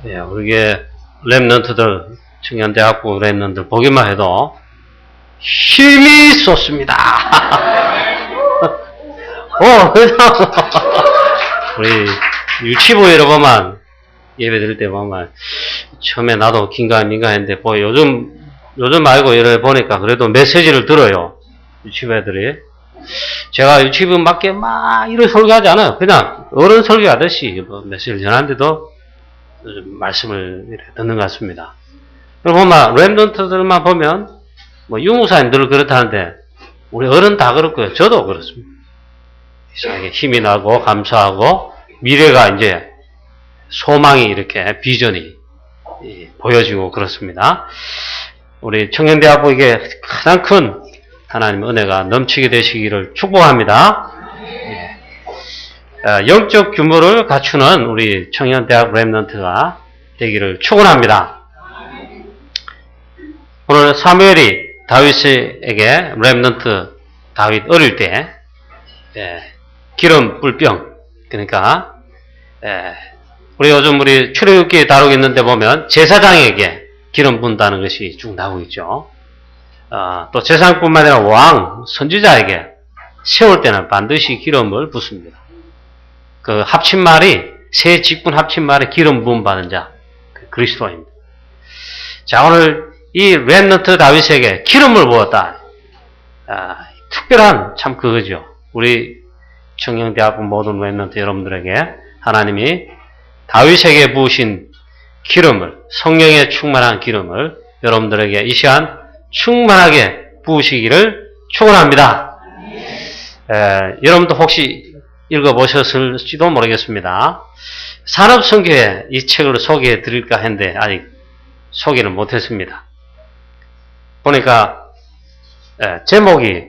예, 우리게 랩런트들, 청년대학부 랩런트들 보기만 해도 힘이 쏟습니다. 우리 유치부 여러분만 예배 드릴 때 보면 처음에 나도 긴가민가했는데 요즘 말고 이래 보니까 그래도 메시지를 들어요. 유치부 애들이. 제가 유치부 밖에 막 이런 설교하지 않아요. 그냥 어른 설교하듯이 메시지를 전하는데도 말씀을 듣는 것 같습니다. 그리고 랩런트들만 보면 유무사님들 그렇다는데 우리 어른 다 그렇고요. 저도 그렇습니다. 이상하게 힘이 나고 감사하고 미래가 이제 소망이 이렇게 비전이 보여지고 그렇습니다. 우리 청년대학부에게 가장 큰 하나님의 은혜가 넘치게 되시기를 축복합니다. 영적 규모를 갖추는 우리 청년대학 랩런트가 되기를 축원합니다. 오늘 사무엘이 다윗에게 랩런트 다윗 어릴 때 기름 뿔병, 그러니까 우리 요즘 출애굽기에 다루겠는데 보면 제사장에게 기름 붓는다는 것이 쭉 나오고 있죠. 또 제사장뿐만 아니라 왕, 선지자에게 세울 때는 반드시 기름을 붓습니다. 그 합친말이 새 직분 합친말에 기름 부음 받은 자, 그리스도입니다. 자, 오늘 이 랩런트 다윗에게 기름을 부었다. 특별한 참 그거죠. 우리 청년대학부 모든 랩런트 여러분들에게 하나님이 다윗에게 부으신 기름을, 성령에 충만한 기름을 여러분들에게 이 시간 충만하게 부으시기를 축원합니다. 여러분도 혹시 읽어보셨을지도 모르겠습니다. 산업선교에 이 책을 소개해 드릴까 했는데 아직 소개는 못했습니다. 보니까 제목이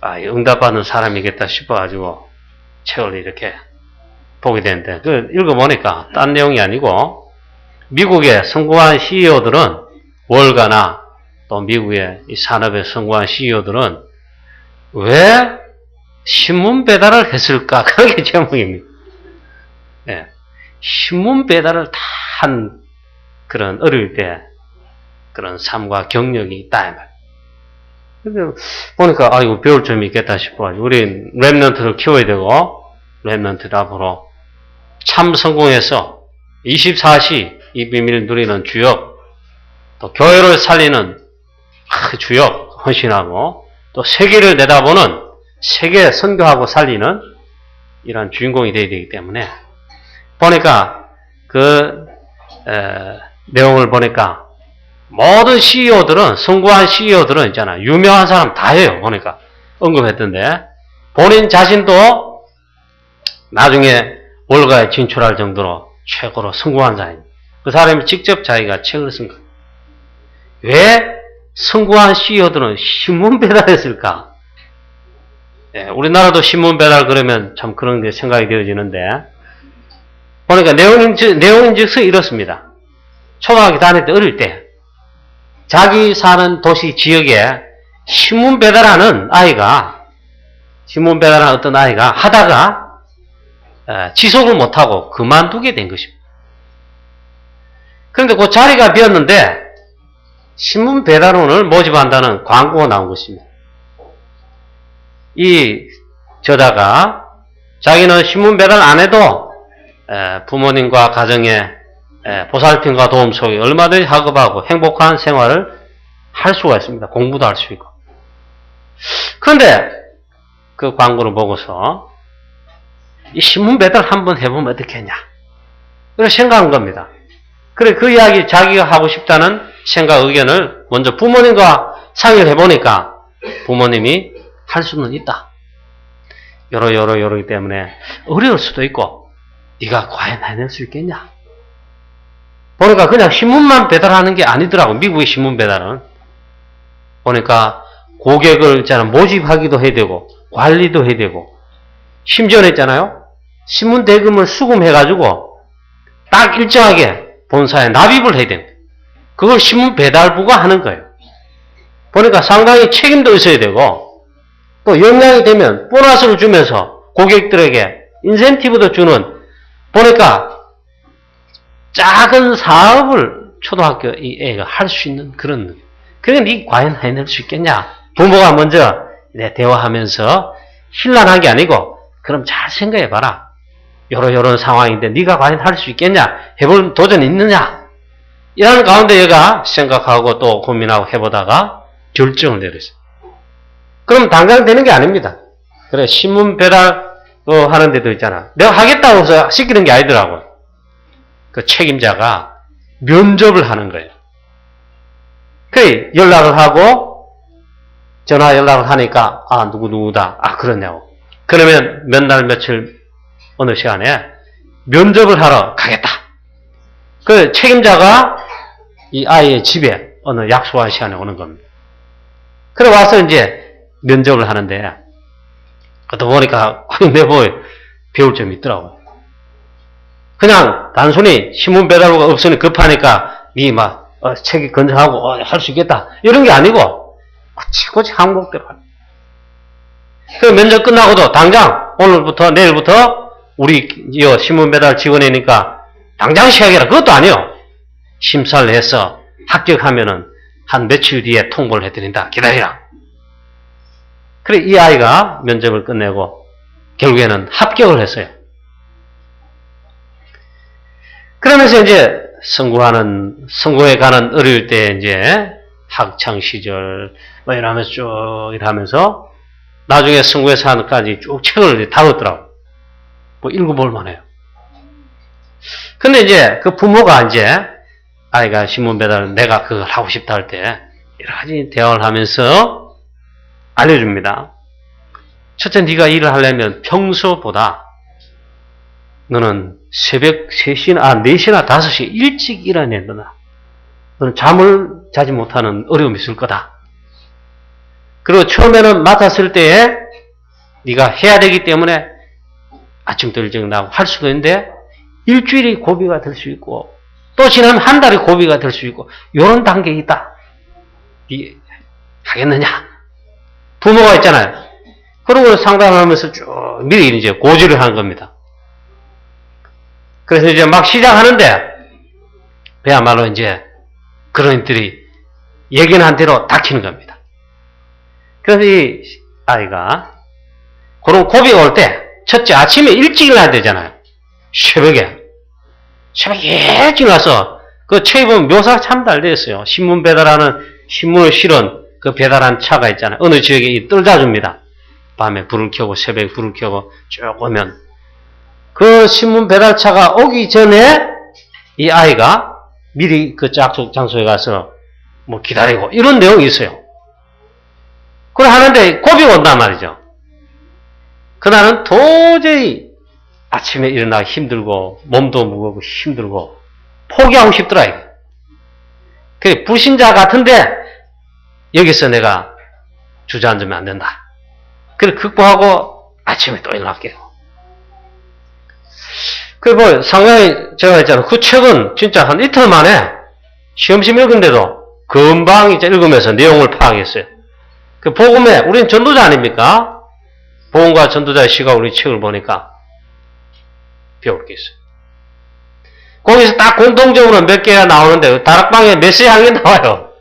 응답받는 사람이겠다 싶어가지고 책을 이렇게 보게 되는데 읽어보니까 딴 내용이 아니고 미국의 성공한 CEO들은 월가나 또 미국의 이 산업에 성공한 CEO들은 왜 신문 배달을 했을까? 그게 제목입니다. 신문 배달을 다 한 그런 어릴 때 그런 삶과 경력이 있다. 근데 보니까 이거 배울 점이 있겠다 싶어가지고 우리 랩런트를 키워야 되고 랩런트를 앞으로 참 성공해서 24시 이 비밀을 누리는 주역, 또 교회를 살리는 주역 헌신하고 또 세계를 내다보는 세계 선교하고 살리는 이런 주인공이 되어야 되기 때문에 보니까 내용을 보니까 모든 CEO들은 성공한 CEO들은 있잖아 유명한 사람 다 해요. 보니까 언급했던데 본인 자신도 나중에 월가에 진출할 정도로 최고로 성공한 사람입니다. 그 사람이 직접 자기가 책을 쓴 거예요. 왜 성공한 CEO들은 신문 배달했을까? 우리나라도 신문 배달 그러면 참 그런 게 생각이 되어지는데 보니까 내용인즉슨 이렇습니다. 초등학교 다닐 때 어릴 때 자기 사는 도시 지역에 신문 배달하는 어떤 아이가 하다가 지속을 못하고 그만두게 된 것입니다. 그런데 그 자리가 비었는데 신문 배달원을 모집한다는 광고가 나온 것입니다. 이 저자가 자기는 신문 배달 안 해도 부모님과 가정의 보살핌과 도움 속에 얼마든지 학업하고 행복한 생활을 할 수가 있습니다. 공부도 할 수 있고. 그런데 그 광고를 보고서 이 신문 배달 한번 해보면 어떻겠냐. 그래서 생각한 겁니다. 그래 그 이야기 자기가 하고 싶다는 생각 의견을 먼저 부모님과 상의를 해보니까 부모님이 할 수는 있다. 요러기 때문에 어려울 수도 있고 네가 과연 해낼 수 있겠냐. 보니까 그냥 신문만 배달하는 게 아니더라고. 미국의 신문 배달은. 보니까 고객을 있잖아 모집하기도 해야 되고 관리도 해야 되고 심지어는 있잖아요. 신문 대금을 수금해가지고 딱 일정하게 본사에 납입을 해야 됩니다. 그걸 신문 배달부가 하는 거예요. 보니까 상당히 책임도 있어야 되고 또 역량이 되면 보너스를 주면서 고객들에게 인센티브도 주는 보니까 작은 사업을 초등학교 이 애가 할 수 있는 그런 능력. 그러니까 네 과연 해낼 수 있겠냐? 부모가 먼저 대화하면서 힐난한 게 아니고 그럼 잘 생각해봐라. 요런 상황인데 네가 과연 할 수 있겠냐? 해볼 도전이 있느냐? 이런 가운데 얘가 생각하고 또 고민하고 해보다가 결정을 내렸어요. 그럼 당장 되는 게 아닙니다. 그래, 신문 배달 하는 데도 있잖아. 내가 하겠다고 해서 시키는 게 아니더라고요. 그 책임자가 면접을 하는 거예요. 그래, 연락을 하고 전화 연락을 하니까 누구다. 그러냐고. 그러면 몇 날 며칠 어느 시간에 면접을 하러 가겠다. 그 책임자가 이 아이의 집에 어느 약속한 시간에 오는 겁니다. 그래 와서 이제 면접을 하는데 그러다 보니까 내보에 배울 점이 있더라고요. 그냥 단순히 신문 배달부가 없으니 급하니까 니 막 책이 건조하고 할 수 있겠다 이런 게 아니고 꼬치꼬치 항목대로 합니다. 그 면접 끝나고도 당장 오늘부터 내일부터 우리 신문 배달 직원이니까 당장 시작해라. 그것도 아니요. 심사를 해서 합격하면은 한 며칠 뒤에 통보를 해드린다. 기다리라. 그래 이 아이가 면접을 끝내고 결국에는 합격을 했어요. 그러면서 이제 선고에 가는 어려울 때 이제 학창 시절 이러면서 쭉 이러면서 나중에 선고의 사안까지 쭉 책을 다뤘더라고. 읽어볼 만해요. 근데 이제 그 부모가 이제 아이가 신문 배달 내가 그걸 하고 싶다 할 때 여러 가지 대화를 하면서 알려줍니다. 첫째, 네가 일을 하려면 평소보다 너는 새벽 3시나 4시나 5시 일찍 일어나야 된다. 너는 잠을 자지 못하는 어려움이 있을 거다. 그리고 처음에는 맡았을 때에 네가 해야 되기 때문에 아침부터 일찍 나고 할 수도 있는데 일주일이 고비가 될 수 있고 또 지나면 한 달이 고비가 될 수 있고 이런 단계가 있다. 하겠느냐? 부모가 있잖아요. 그러고 상담하면서 쭉 미리 이제 고지를 하는 겁니다. 그래서 이제 막 시작하는데 그야말로 이제 그런 일들이 얘기는 한 대로 닥치는 겁니다. 그래서 이 아이가 그런 고비가 올 때 첫째 아침에 일찍 일어나야 되잖아요. 새벽에 일찍 나서 그 책에 보면 묘사가 참 잘 되어 있어요. 신문 배달하는 신문을 실은 그 배달한 차가 있잖아요. 어느 지역에 떨다줍니다. 밤에 불을 켜고 새벽에 불을 켜고 쭉 오면 그 신문 배달차가 오기 전에 이 아이가 미리 그 약속 장소에 가서 뭐 기다리고 이런 내용이 있어요. 그걸 하는데 고비가 온단 말이죠. 그날은 도저히 아침에 일어나기 힘들고 몸도 무겁고 힘들고 포기하고 싶더라 이게. 그 불신자 같은데 여기서 내가 주저앉으면 안 된다. 그걸 극복하고 아침에 또 일어날게요. 뭐 상당히 제가 했잖아요. 그 책은 진짜 한 이틀 만에 시험심 읽은데도 금방 이제 읽으면서 내용을 파악했어요. 그 복음에 우리는 전도자 아닙니까? 복음과 전도자의 시각으로 이 책을 보니까 배울 게 있어요. 거기서 딱 공통적으로 몇 개가 나오는데 다락방에 메시지 한 개 나와요.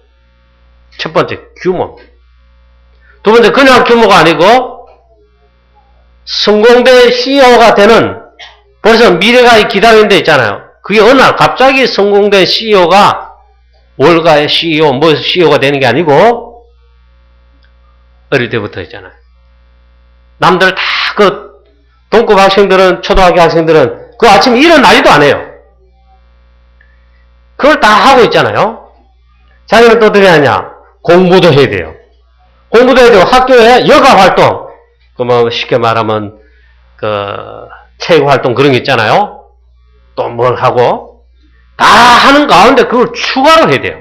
첫 번째 규모. 두 번째 그냥 규모가 아니고 성공된 CEO가 되는 벌써 미래가 기다리는 데 있잖아요. 그게 어느 날 갑자기 성공된 CEO가 월가의 CEO, 뭐 CEO가 되는 게 아니고 어릴 때부터 있잖아요. 남들 다 그 동급 학생들은 초등학교 학생들은 그 아침에 일어나지도 안 해요. 그걸 다 하고 있잖아요. 자기는 또 어떻게 하냐? 공부도 해야 돼요. 공부도 해야 되고 학교에 여가 활동, 그 뭐 쉽게 말하면 그 체육 활동 그런 게 있잖아요. 또 뭘 하고 다 하는 가운데 그걸 추가로 해야 돼요.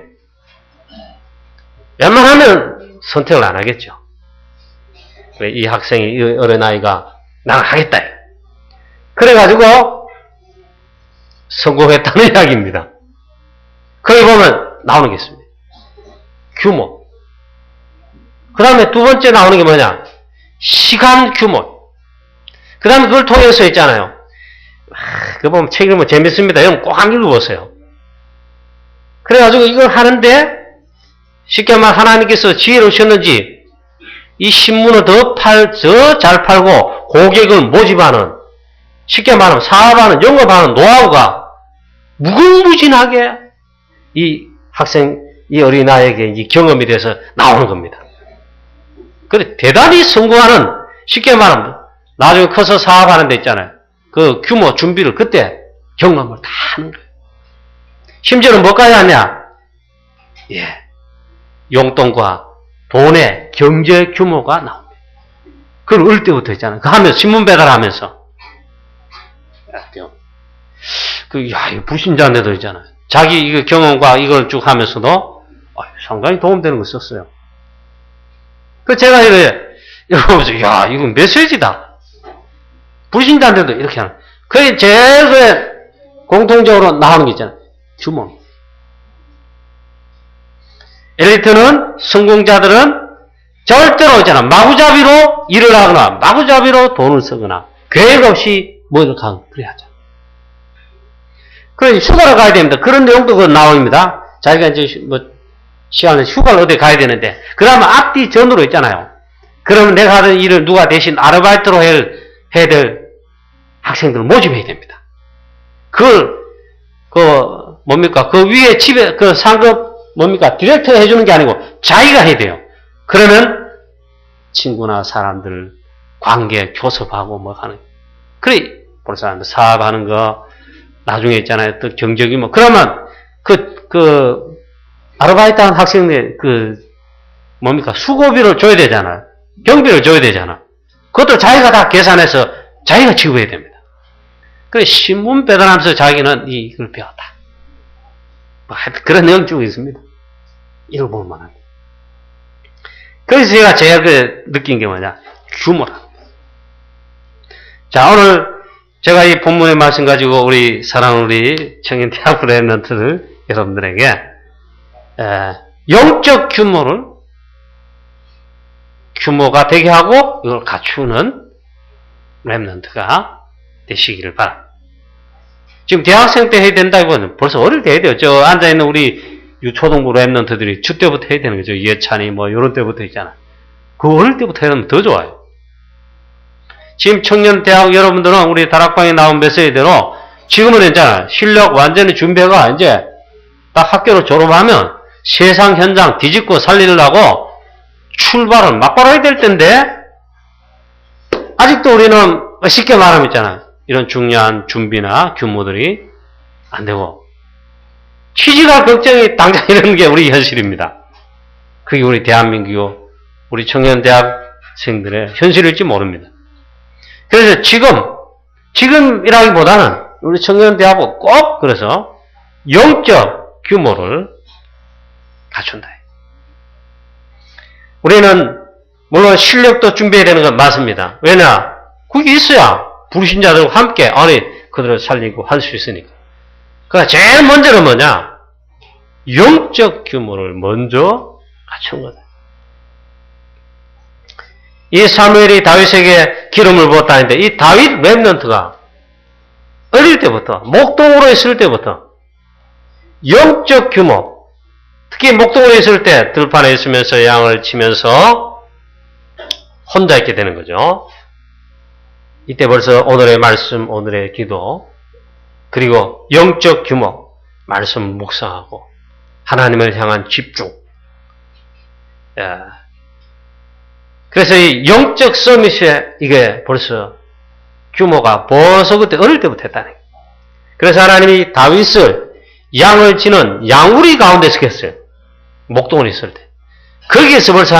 웬만하면 선택을 안 하겠죠. 이 학생이 이 어린아이가 나는 하겠다. 그래가지고 성공했다는 이야기입니다. 거기 보면 나오는 게 있습니다. 규모. 그 다음에 두 번째 나오는 게 뭐냐? 시간 규모. 그 다음에 그걸 통해서 있잖아요. 그거 보면 책 읽으면 재밌습니다. 여러분 꼭 한번 읽어보세요. 그래가지고 이걸 하는데, 쉽게 말하면 하나님께서 지혜를 주셨는지, 이 신문을 더 잘 팔고, 고객을 모집하는, 쉽게 말하면 사업하는, 영업하는 노하우가 무궁무진하게 이 학생, 이 어린아이에게 이 경험이 돼서 나오는 겁니다. 그래, 대단히 성공하는, 쉽게 말하면, 나중에 커서 사업하는 데 있잖아요. 그 규모, 준비를 그때 경험을 다 하는 거예요. 심지어는 뭐까지 하냐? 예. 용돈과 돈의 경제 규모가 나옵니다. 그걸 어릴 때부터 했잖아요. 그 하면서, 신문 배달하면서. 이거 불신자인데도 있잖아요. 자기 이거 경험과 이걸 쭉 하면서도 상당히 도움되는 걸 썼어요. 그 제가 이거 보면서, 야, 이건 메시지다. 불신자인데도 이렇게 하는. 그게 제일 공통적으로 나오는 게 있잖아요. 규모. 엘리트는, 성공자들은 절대로 있잖아. 마구잡이로 일을 하거나, 마구잡이로 돈을 쓰거나, 계획 없이 뭐를 가거나, 그래야 하죠. 그래서 휴가를 가야 됩니다. 그런 내용도 그 나옵니다. 자기가 이제 시간에 휴가를 어디 가야 되는데, 그러면 앞뒤 전으로 있잖아요. 그러면 내가 하던 일을 누가 대신 아르바이트로 해야 될 학생들을 모집해야 됩니다. 뭡니까? 그 위에 집에, 상급, 디렉터가 해주는 게 아니고 자기가 해야 돼요. 그러면 친구나 사람들, 관계, 교섭하고 뭐 하는. 그래, 벌써 사업하는 거, 나중에 있잖아요. 또 경적이 그러면 아르바이트 하는 학생들, 수고비를 줘야 되잖아요. 경비를 줘야 되잖아. 그것도 자기가 다 계산해서 자기가 지급해야 됩니다. 그래, 신문 배달하면서 자기는 이걸 배웠다. 그런 내용 쭉 있습니다. 이걸 볼만 합니다. 그래서 제가 느낀 게 뭐냐? 규모다. 자, 오늘 제가 이 본문의 말씀 가지고 우리 청년 대학 랩런트들 여러분들에게 영적 규모가 되게 하고 이걸 갖추는 랩런트가 되시기를 바랍니다. 지금 대학생 때 해야 된다기보다는 벌써 어릴 때 해야 돼요. 저 앉아있는 우리 유초등부 랩런트들이 주 때부터 해야 되는 거죠. 예찬이 이런 때부터 있잖아. 그 어릴 때부터 해야 되면 더 좋아요. 지금 청년 대학 여러분들은 우리 다락방에 나온 메시지대로 지금은 있잖아. 실력 완전히 준비가 이제 딱 학교를 졸업하면 세상 현장 뒤집고 살리려고 출발을 막바로 해야 될 텐데 아직도 우리는 쉽게 말하면 있잖아요. 이런 중요한 준비나 규모들이 안 되고 취지가 걱정이 당장 이러는 게 우리 현실입니다. 그게 우리 대한민국 우리 청년 대학생들의 현실일지 모릅니다. 그래서 지금이라기보다는 우리 청년 대학은 꼭 그래서 영적 규모를 갖춘다. 우리는 물론 실력도 준비해야 되는 건 맞습니다. 왜냐? 그게 있어야 불신자들과 함께 그들을 살리고 할 수 있으니까. 그러니까 제일 먼저는 뭐냐? 영적 규모를 먼저 갖춘 거다. 이 사무엘이 다윗에게 기름을 부었다는데 이 다윗 랩런트가 어릴 때부터 목동으로 있을 때부터 영적 규모 특히 목동으로 있을 때 들판에 있으면서 양을 치면서 혼자 있게 되는 거죠. 이때 벌써 오늘의 말씀, 오늘의 기도 그리고 영적 규모 말씀 묵상하고 하나님을 향한 집중 그래서 이 영적 서밋에 이게 벌써 규모가 벌써 그때 어릴 때부터 했다는 거예요. 그래서 하나님이 다윗을 양을 치는 양우리 가운데서 했어요. 목동을 있을 때. 거기에서 벌써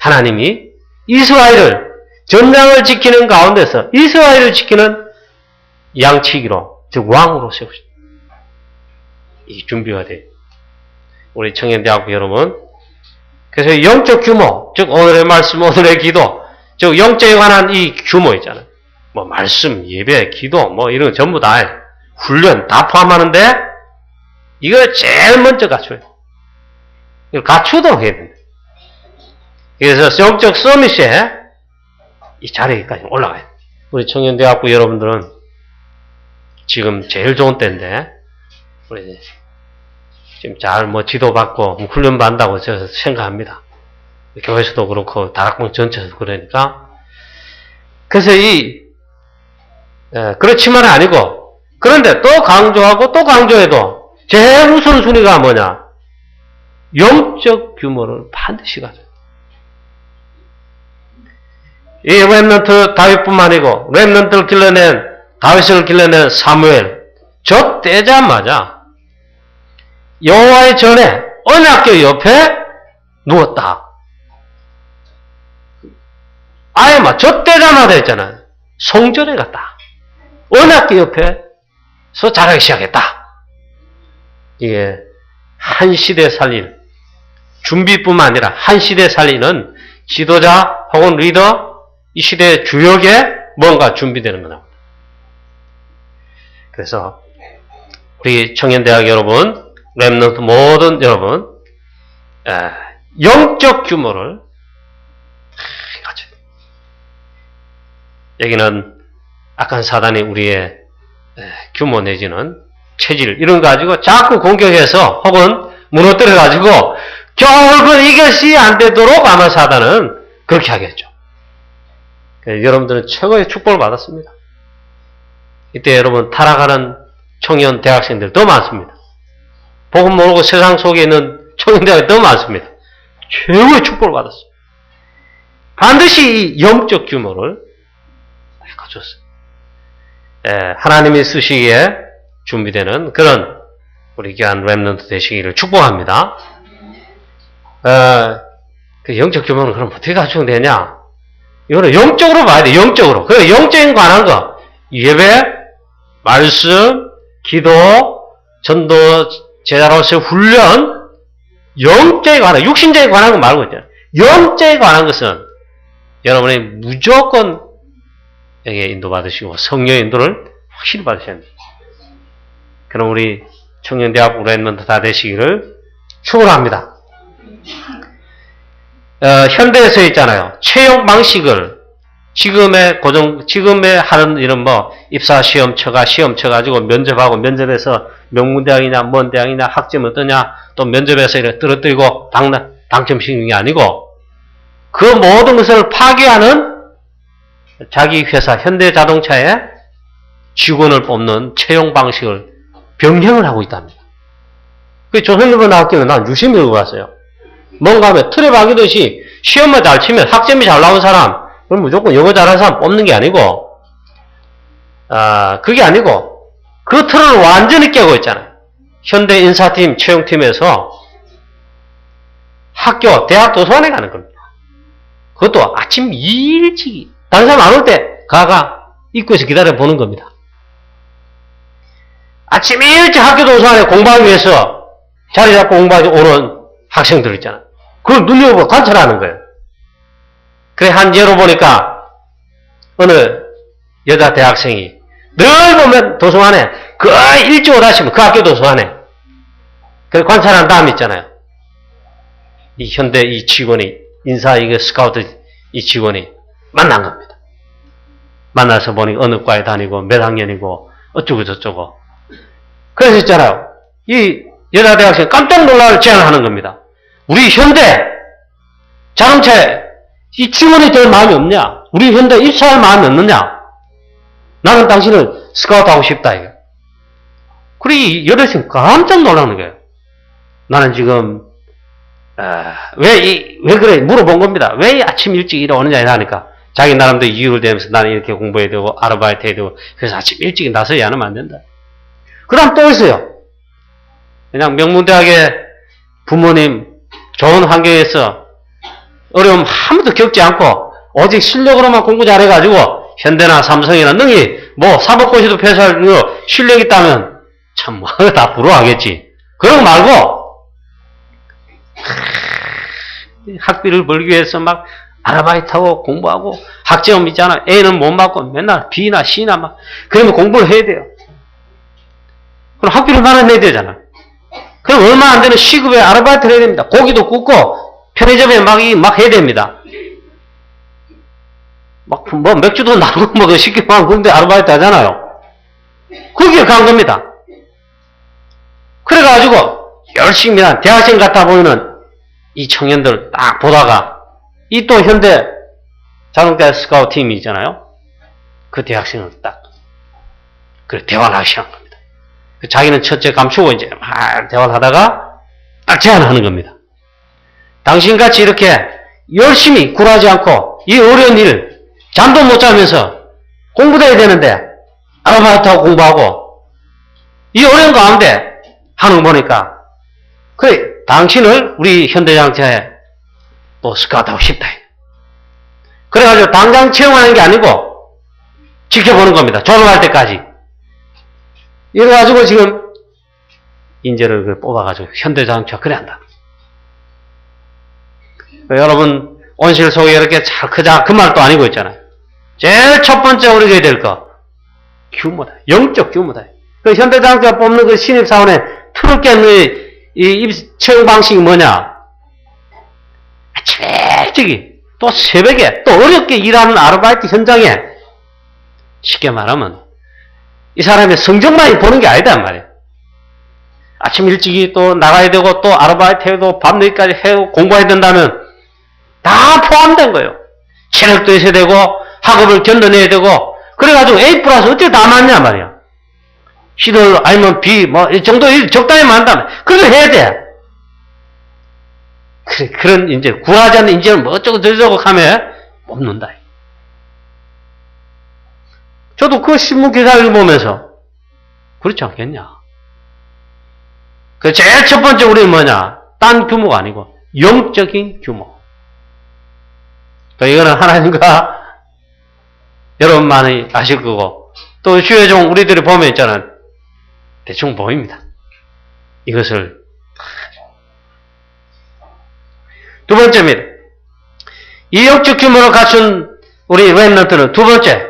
하나님이 이스라엘을 전장을 지키는 가운데서 이스라엘을 지키는 양치기로 즉 왕으로 세우셨다. 이 준비가 돼요. 우리 청년대학교 여러분 그래서 영적 규모, 즉 오늘의 말씀, 오늘의 기도, 즉 영적에 관한 이 규모 있잖아요. 뭐 말씀, 예배, 기도, 뭐 이런 거 전부 다 훈련 다 포함하는데 이걸 제일 먼저 갖춰야 돼요. 이걸 갖추도록 해야 됩니다. 그래서 영적 서밋에 이 자리까지 올라가야 돼요. 우리 청년대학교 여러분들은 지금 제일 좋은 때인데, 우리 지금 잘 지도받고 훈련받는다고 저는 생각합니다. 교회에서도 그렇고, 다락방 전체에서도 그러니까. 그래서 그렇지만은 아니고, 그런데 또 강조하고 또 강조해도, 제일 우선순위가 뭐냐? 영적 규모를 반드시 가져요. 이 렘넌트 다윗뿐만 아니고 렘넌트를 길러낸 다윗을 길러낸 사무엘 저 때자마자 여호와의 전에 언약궤 옆에 누웠다. 아예 저 때자마자 했잖아요. 성전에 갔다. 언약궤 옆에서 자라기 시작했다. 이게 한 시대 살릴 준비뿐만 아니라 한 시대 살리는 지도자 혹은 리더 이 시대의 주역에 뭔가 준비되는 거다. 그래서 우리 청년대학 여러분, 렘넌트 모든 여러분, 영적 규모를 가져야 돼요. 여기는 악한 사단이 우리의 규모 내지는 체질 이런 거 가지고 자꾸 공격해서 혹은 무너뜨려 가지고 결국은 이것이 안 되도록 아마 사단은 그렇게 하겠죠. 여러분들은 최고의 축복을 받았습니다. 이때 여러분 타락하는 청년 대학생들 더 많습니다. 복음 모르고 세상 속에 있는 청년 대학이 더 많습니다. 최고의 축복을 받았어요. 반드시 이 영적 규모를 가졌어요. 하나님이 쓰시기에 준비되는 그런 우리 귀한 렘넌트 되시기를 축복합니다. 그 영적 규모는 그럼 어떻게 갖추면 되냐? 이거는 영적으로 봐야 돼, 영적으로. 그 영적인 관한 거. 예배, 말씀, 기도, 전도, 제자로서의 훈련, 영적에 관한, 육신적에 관한 거 말고 있잖아요. 영적에 관한 것은 여러분이 무조건 여기에 인도받으시고 성령의 인도를 확실히 받으셔야 됩니다. 그럼 우리 청년대학 렘넌트 다 되시기를 축원합니다. 현대에서 있잖아요. 채용 방식을 지금의 하는 이런 입사 시험 쳐가지고 면접하고 면접에서 명문대학이냐, 뭔 대학이냐, 학점이 어떠냐, 또 면접에서 이렇게 떨어뜨리고 당첨시키는 게 아니고, 그 모든 것을 파괴하는 자기 회사, 현대자동차의 직원을 뽑는 채용 방식을 변경을 하고 있답니다. 그 조선일보 나왔길래 난 유심히 읽어봤어요. 뭔가 하면 틀에 박이듯이 시험만 잘 치면 학점이 잘 나온 사람, 그럼 무조건 영어 잘하는 사람 뽑는 게 아니고, 그게 아니고, 그 틀을 완전히 깨고 있잖아요. 현대 인사팀, 채용팀에서 학교, 대학 도서관에 가는 겁니다. 그것도 아침 일찍, 다른 사람 안 올 때, 입구에서 기다려 보는 겁니다. 아침 일찍 학교 도서관에 공부하기 위해서 자리 잡고 공부하기 오는 학생들 있잖아요. 그걸 눈여겨보고 관찰하는 거예요. 그래, 한 예로 보니까, 어느 여자 대학생이 늘 보면 도서관에, 일찍 오다시면 그 학교 도서관에, 그래, 관찰한 다음 있잖아요. 이 현대 이 직원이, 스카우트 이 직원이 만난 겁니다. 만나서 보니 어느 과에 다니고, 몇 학년이고, 어쩌고저쩌고. 그래서 있잖아요. 이 여자 대학생이 깜짝 놀랄 제안을 하는 겁니다. 우리 현대 자동차에 이 직원이 될 마음이 없냐? 우리 현대 입사할 마음이 없느냐? 나는 당신을 스카우트하고 싶다, 이거. 그래, 이 여대생 깜짝 놀라는 거예요. 나는 지금, 왜 그래? 물어본 겁니다. 왜 아침 일찍 일어오느냐, 이러니까. 자기 나름대로 이유를 대면서 나는 이렇게 공부해야 되고, 아르바이트 해야 되고, 그래서 아침 일찍 나서야 하면 안 된다. 그 다음 또 있어요. 그냥 명문대학의 부모님, 좋은 환경에서 어려움 한 번도 겪지 않고 오직 실력으로만 공부 잘해가지고 현대나 삼성이나 능히 사법고시도 패스할 실력이 있다면 참 다 부러워하겠지. 그런 거 말고 학비를 벌기 위해서 막 아르바이트하고 공부하고 학점 있잖아. A는 못 받고 맨날 B나 C나 막 그러면 공부를 해야 돼요. 그럼 학비를 받아내야 되잖아. 그럼 얼마 안 되는 시급에 아르바이트를 해야 됩니다. 고기도 굽고, 편의점에 막 해야 됩니다. 맥주도 나누고 시키면 그런데 아르바이트 하잖아요. 거기에 간 겁니다. 그래가지고 열심히 한 대학생 같아 보이는 이 청년들 딱 보다가 이 또 현대 자동차 스카우트 팀이 있잖아요. 그 대학생을 딱 그래 대화를 하기 시작한 겁니다. 자기는 첫째 감추고 이제 막 대화를 하다가 딱 제안하는 겁니다. 당신같이 이렇게 열심히 굴하지 않고 이 어려운 일 잠도 못 자면서 공부도 해야 되는데 아르바이트하고 공부하고 이 어려운 가운데 하는 거 보니까 그래 당신을 우리 현대자동차에 또 스카우트하고 싶다. 그래가지고 당장 채용하는 게 아니고 지켜보는 겁니다. 졸업할 때까지. 이래가지고 지금 인재를 뽑아가지고 현대자동차 그래 한다. 여러분 온실 속에 이렇게 잘 크자 그 말도 아니고 있잖아요. 제일 첫 번째 우리가 해야 될 거 규모다. 영적 규모다. 그 현대자동차 뽑는 그 신입사원의 트럭견의 이 채용 방식이 뭐냐? 일찍이 또 새벽에 또 어렵게 일하는 아르바이트 현장에 쉽게 말하면 이 사람의 성적만 보는 게 아니다 말이에요. 아침 일찍이 또 나가야 되고 또 아르바이트 해도 밤늦게까지 해고 공부해야 된다면 다 포함된 거예요. 체력도 있어야 되고 학업을 견뎌내야 되고 그래가지고 A 플러스 어떻게 다 맞냐 말이야. C를 아니면 B 뭐 이 정도 적당히 만다면 그걸 해야 돼. 그래 그런 이제 구하지 않는 인재는 뭐 어쩌고 저쩌고 하면 뽑는다. 저도 그 신문 기사를 보면서 그렇지 않겠냐. 그 제일 첫 번째 우리는 뭐냐? 딴 규모가 아니고 영적인 규모. 또 이거는 하나님과 여러분만이 아실 거고 또 주의종 우리들이 보면 있잖아요. 대충 보입니다. 이것을 두 번째입니다. 이 영적 규모를 갖춘 우리 렘넌트는 두 번째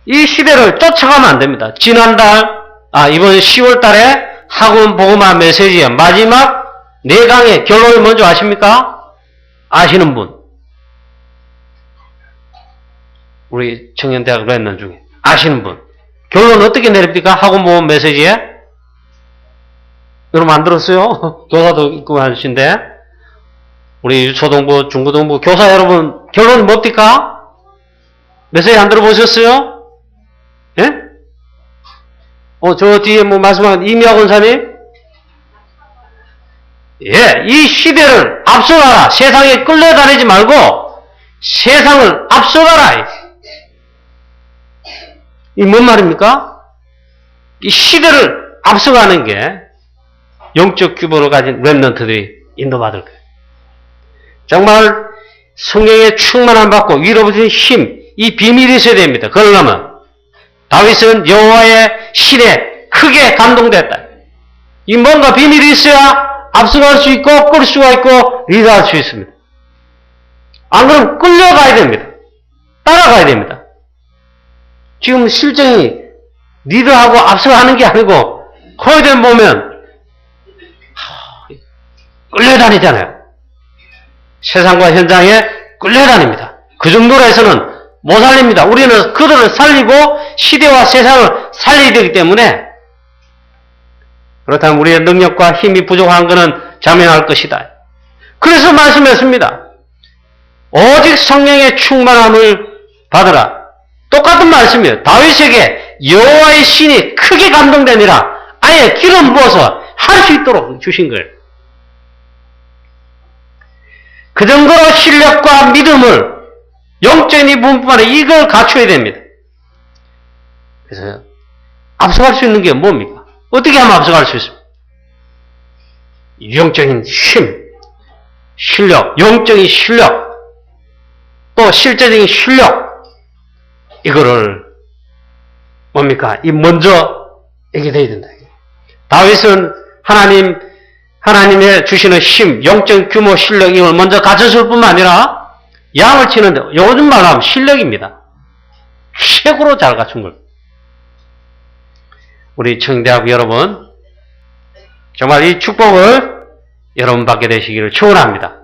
이 시대를 쫓아가면 안 됩니다. 지난달 이번 10월 달에 학원 복음화 메시지의 마지막 4강의 결론을 먼저 아십니까? 아시는 분? 우리 청년대학 렘넌 중에 아시는 분? 결론 어떻게 내립니까? 학원 복음 메시지에? 여러분 안 들었어요? 교사도 있고 하신데 우리 초등부, 중고등부 교사 여러분 결론이 뭡니까? 메시지 안 들어보셨어요? 예? 저 뒤에 뭐 말씀한 이미학 원사님? 예, 이 시대를 앞서가라. 세상에 끌려다니지 말고 세상을 앞서가라. 이 뭔 말입니까? 이 시대를 앞서가는 게 영적 규모를 가진 렘넌트들이 인도받을 거예요. 정말 성령의 충만함 받고 위로부터 힘, 이 비밀이 있어야 됩니다. 그러려면 다윗은 여호와의 신에 크게 감동됐다. 이 뭔가 비밀이 있어야 앞서갈 수 있고 끌 수가 있고 리드할 수 있습니다. 안 그러면 끌려가야 됩니다. 따라가야 됩니다. 지금 실정이 리드하고 앞서가는 게 아니고 코이덴 보면 끌려다니잖아요. 세상과 현장에 끌려다닙니다. 그 정도로 해서는 못 살립니다. 우리는 그들을 살리고 시대와 세상을 살려야 되기 때문에 그렇다면 우리의 능력과 힘이 부족한 것은 자명할 것이다. 그래서 말씀했습니다. 오직 성령의 충만함을 받으라. 똑같은 말씀이에요. 다윗에게 여호와의 신이 크게 감동되니라. 아예 기름 부어서 할 수 있도록 주신 거예요. 그 정도로 실력과 믿음을 영적인 부분만에 이걸 갖춰야 됩니다. 그래서 앞서갈 수 있는 게 뭡니까? 어떻게 하면 앞서갈 수 있습니까? 영적인 힘, 실력, 영적인 실력, 또 실제적인 실력, 이거를 뭡니까? 이 먼저 얘기 돼야 된다. 다윗은 하나님의 주시는 힘, 영적 규모, 실력 이걸 먼저 갖췄을 뿐만 아니라 양을 치는데 요즘 말로 하면 실력입니다. 최고로 잘 갖춘 걸. 우리 청대학 여러분 정말 이 축복을 여러분 받게 되시기를 축원합니다.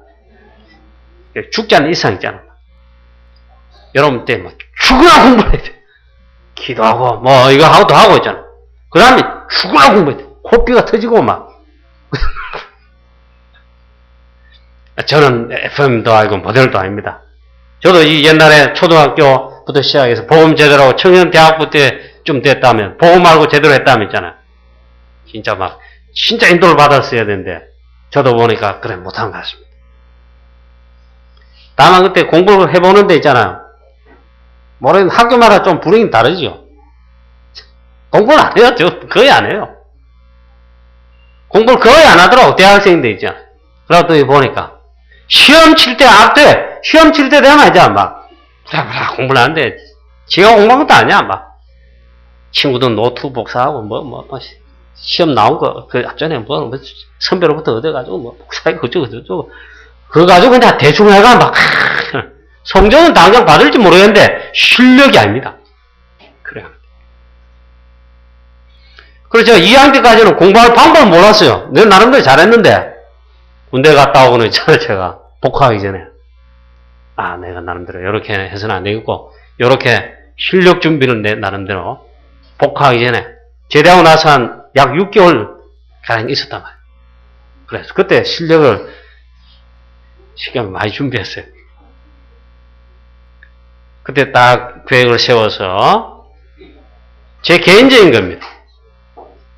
죽지 않는 이상 있잖아. 여러분 때 뭐 죽으나 공부해야 돼. 기도하고, 뭐, 이거 하고 또 하고 있잖아. 그 다음에 죽으라고 공부해. 코피가 터지고 막. 저는 FM도 알고 모델도 아닙니다. 저도 이 옛날에 초등학교부터 시작해서 보험 제대로 하고 청년대학부 때좀 됐다면, 보험 말고 제대로 했다면 있잖아요. 진짜 인도를 받았어야 되는데, 저도 보니까, 그래, 못한 것 같습니다. 다만 그때 공부를 해보는 데 있잖아요. 모르는 학교마다 좀 분위기는 다르죠. 공부를 안 해요. 저 거의 안 해요. 공부를 거의 안 하더라고. 대학생인데 있잖아. 그러더니 보니까 시험 칠 때 앞돼. 시험 칠 때 되면 이제 막 공부를 하는데 지가 공부한 것도 아니야. 막 친구들 노트 복사하고 뭐 시험 나온 거 그 앞전에 뭐 선배로부터 얻어가지고 뭐 복사하고 그쪽저쪽 그거 가지고 그냥 대충 해가 막 성적은 당장 받을지 모르겠는데 실력이 아닙니다. 그래요. 그래서 제가 2학년 때까지는 공부할 방법을 몰랐어요. 내가 나름대로 잘했는데 군대 갔다 오고는 있잖아요. 제가 복학하기 전에 내가 나름대로 이렇게 해서는 안 되겠고 이렇게 실력 준비를 내 나름대로 복학하기 전에 제대하고 나서 한 약 6개월 가량 있었단 말이에요. 그래서 그때 실력을 시간을 많이 준비했어요. 그때 딱 계획을 세워서 제 개인적인 겁니다.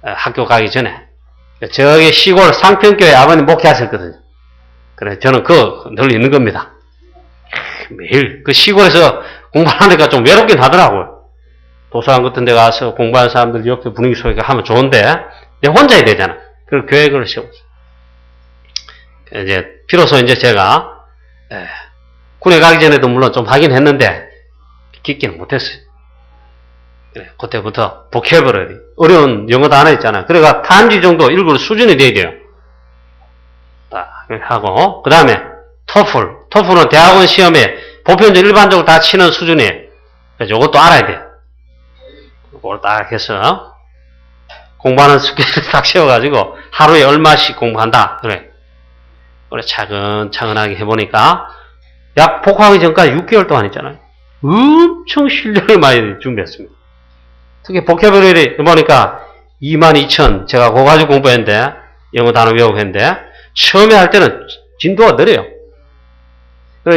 학교 가기 전에 저기 시골 상평교회 아버님 목회하셨거든요. 그래 저는 그거 늘 있는 겁니다. 매일 그 시골에서 공부하니까 좀 외롭긴 하더라고요. 도서관 같은 데 가서 공부하는 사람들 옆에 분위기 속에 하면 좋은데 혼자 해야 되잖아. 그걸 계획을 세웠어요. 이제 비로소 이제 제가 군에 가기 전에도 물론 좀 하긴 했는데 깊게는 못했어요. 그래, 그때부터 보캐버러리 어려운 영어 단어 있잖아요. 그래가 단지 정도 읽을 수준이 돼야 돼요. 딱 하고 그 다음에 토플은 대학원 시험에 보편적 일반적으로 다 치는 수준이에요. 그래서 이것도 알아야 돼요. 이걸 딱 해서 공부하는 스케줄을 딱 세워가지고 하루에 얼마씩 공부한다. 그래 차근차근하게 해보니까 약 복학하기 전까지 6개월 동안 있잖아요. 엄청 실력을 많이 준비했습니다. 특히 보캐버러리 보니까 22,000 제가 그거 가지고 공부했는데 영어 단어 외우고 했는데 처음에 할 때는 진도가 느려요.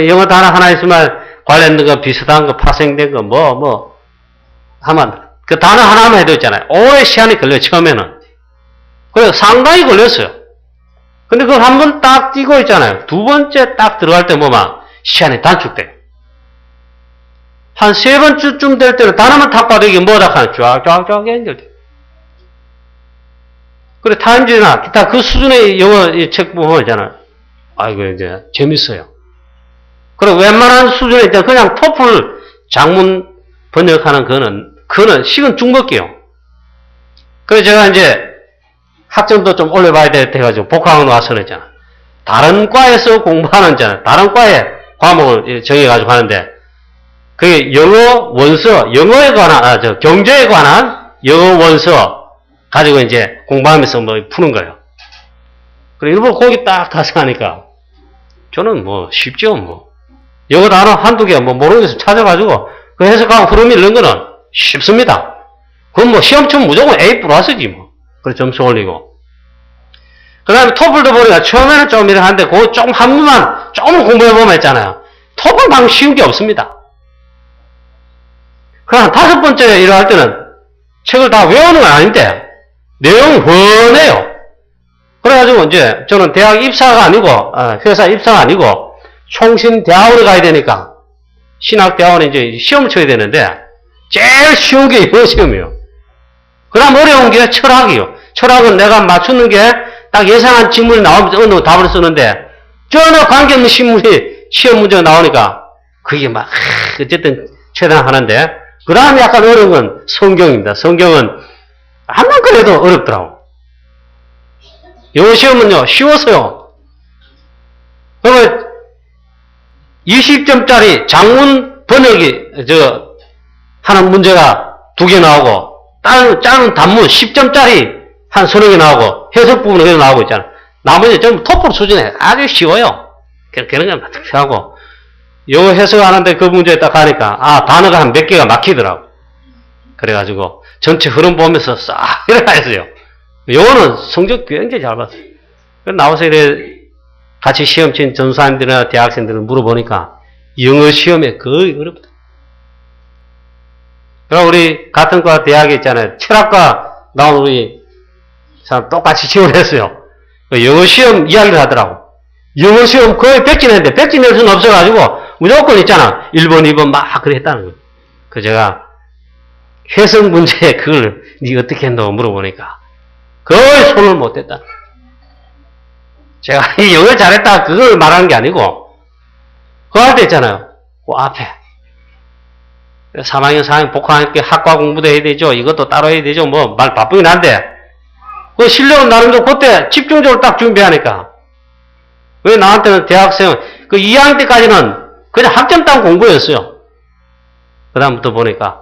영어 단어 하나 있으면 관련된 거 비슷한 거 파생된 거 뭐 하면 그 단어 하나만 해도 있잖아요. 오래 시간이 걸려요. 처음에는. 그래서 상당히 걸렸어요. 근데 그걸 한 번 딱 띄고 있잖아요. 두 번째 딱 들어갈 때 막 시간이 단축돼요. 한 세 번쯤 될 때는 단어만 탁 봐도 이게 뭐다 하나 쫙쫙쫙 연결돼요. 그래 타임즈나 기타 그 수준의 영어 책 보면 있잖아요. 이거 이제 재밌어요. 그리고 웬만한 수준에 있잖아요. 그냥 토플 장문 번역하는 그거는 식은 중먹기요. 그래서 제가 이제 학점도 좀 올려봐야 돼가지고 복학하고 와서는 있잖아. 다른 과에서 공부하는 다른 과에 과목을 정해가지고 하는데 그게 영어 원서, 영어에 관한, 경제에 관한 영어 원서 가지고 이제 공부하면서 뭐 푸는 거예요. 그리고 일부러 거기 딱 가서 하니까 저는 뭐 쉽죠, 뭐. 영어 단어 한두 개 뭐 모르는 데서 찾아가지고 그 해석하고 흐름이 이런 거는 쉽습니다. 그건 뭐 시험 치면 무조건 A 플러스지 뭐. 그래 점수 올리고. 그 다음에 토플도 보니까 처음에는 좀 이렇게 하는데 그거 조금 한 번만 조금 공부해보면 있잖아요. 토플 방 쉬운 게 없습니다. 그럼 다섯 번째 일을 할 때는 책을 다 외우는 건 아닌데 내용이 훤해요. 그래가지고 이제 저는 대학 입사가 아니고 회사 입사가 아니고 총신대학원에 가야 되니까 신학대학원에 이제 시험을 쳐야 되는데 제일 쉬운 게 이번 시험이에요. 그 다음 어려운 게 철학이요. 철학은 내가 맞추는 게 딱 예상한 질문이 나오면서 어느 답을 쓰는데 전혀 관계없는 시험 문제가 나오니까 그게 막 어쨌든 최대한 하는데 그 다음에 약간 어려운 건 성경입니다. 성경은 한만 그래도 어렵더라고. 영어 시험은요 쉬웠어요. 그러면 20점짜리 장문 번역이 하는 문제가 2개 나오고 작은 단문 10점짜리 한 30개 나오고 해석 부분은 계속 나오고 있잖아. 나머지 전부 토플 수준에 아주 쉬워요. 그런 건 하고 영어 해석하는데 그 문제에 딱 하니까 단어가 한 몇 개가 막히더라고. 그래가지고 전체 흐름 보면서 싹 일어나있어요. 요거는 성적 굉장히 잘 봤어요. 나와서 이래 같이 시험 친 전수사님들이나 대학생들을 물어보니까 영어 시험에 거의 어렵다. 그럼 우리 같은 과 대학에 있잖아요. 철학과 나온 우리 사람 똑같이 지원했어요. 영어 시험 이야기를 하더라고. 영어 시험 거의 백지냈는데 백지 낼 수는 없어가지고 무조건 있잖아. 1번, 2번 막 그래 했다는 거예요. 그 제가 해석 문제에 그걸 니 어떻게 했노 물어보니까 거의 손을 못 댔다. 제가 영어 잘했다 그걸 말하는 게 아니고 그 할 때 있잖아요. 그 앞에 3학년, 4학년 복학할 때 학과 공부도 해야 되죠. 이것도 따로 해야 되죠. 뭐 말 바쁘긴 한데 그 실력은 나름대로 그때 집중적으로 딱 준비하니까 왜 나한테는 대학생 그 2학년 때까지는 그냥 학점 따고 공부였어요. 그 다음부터 보니까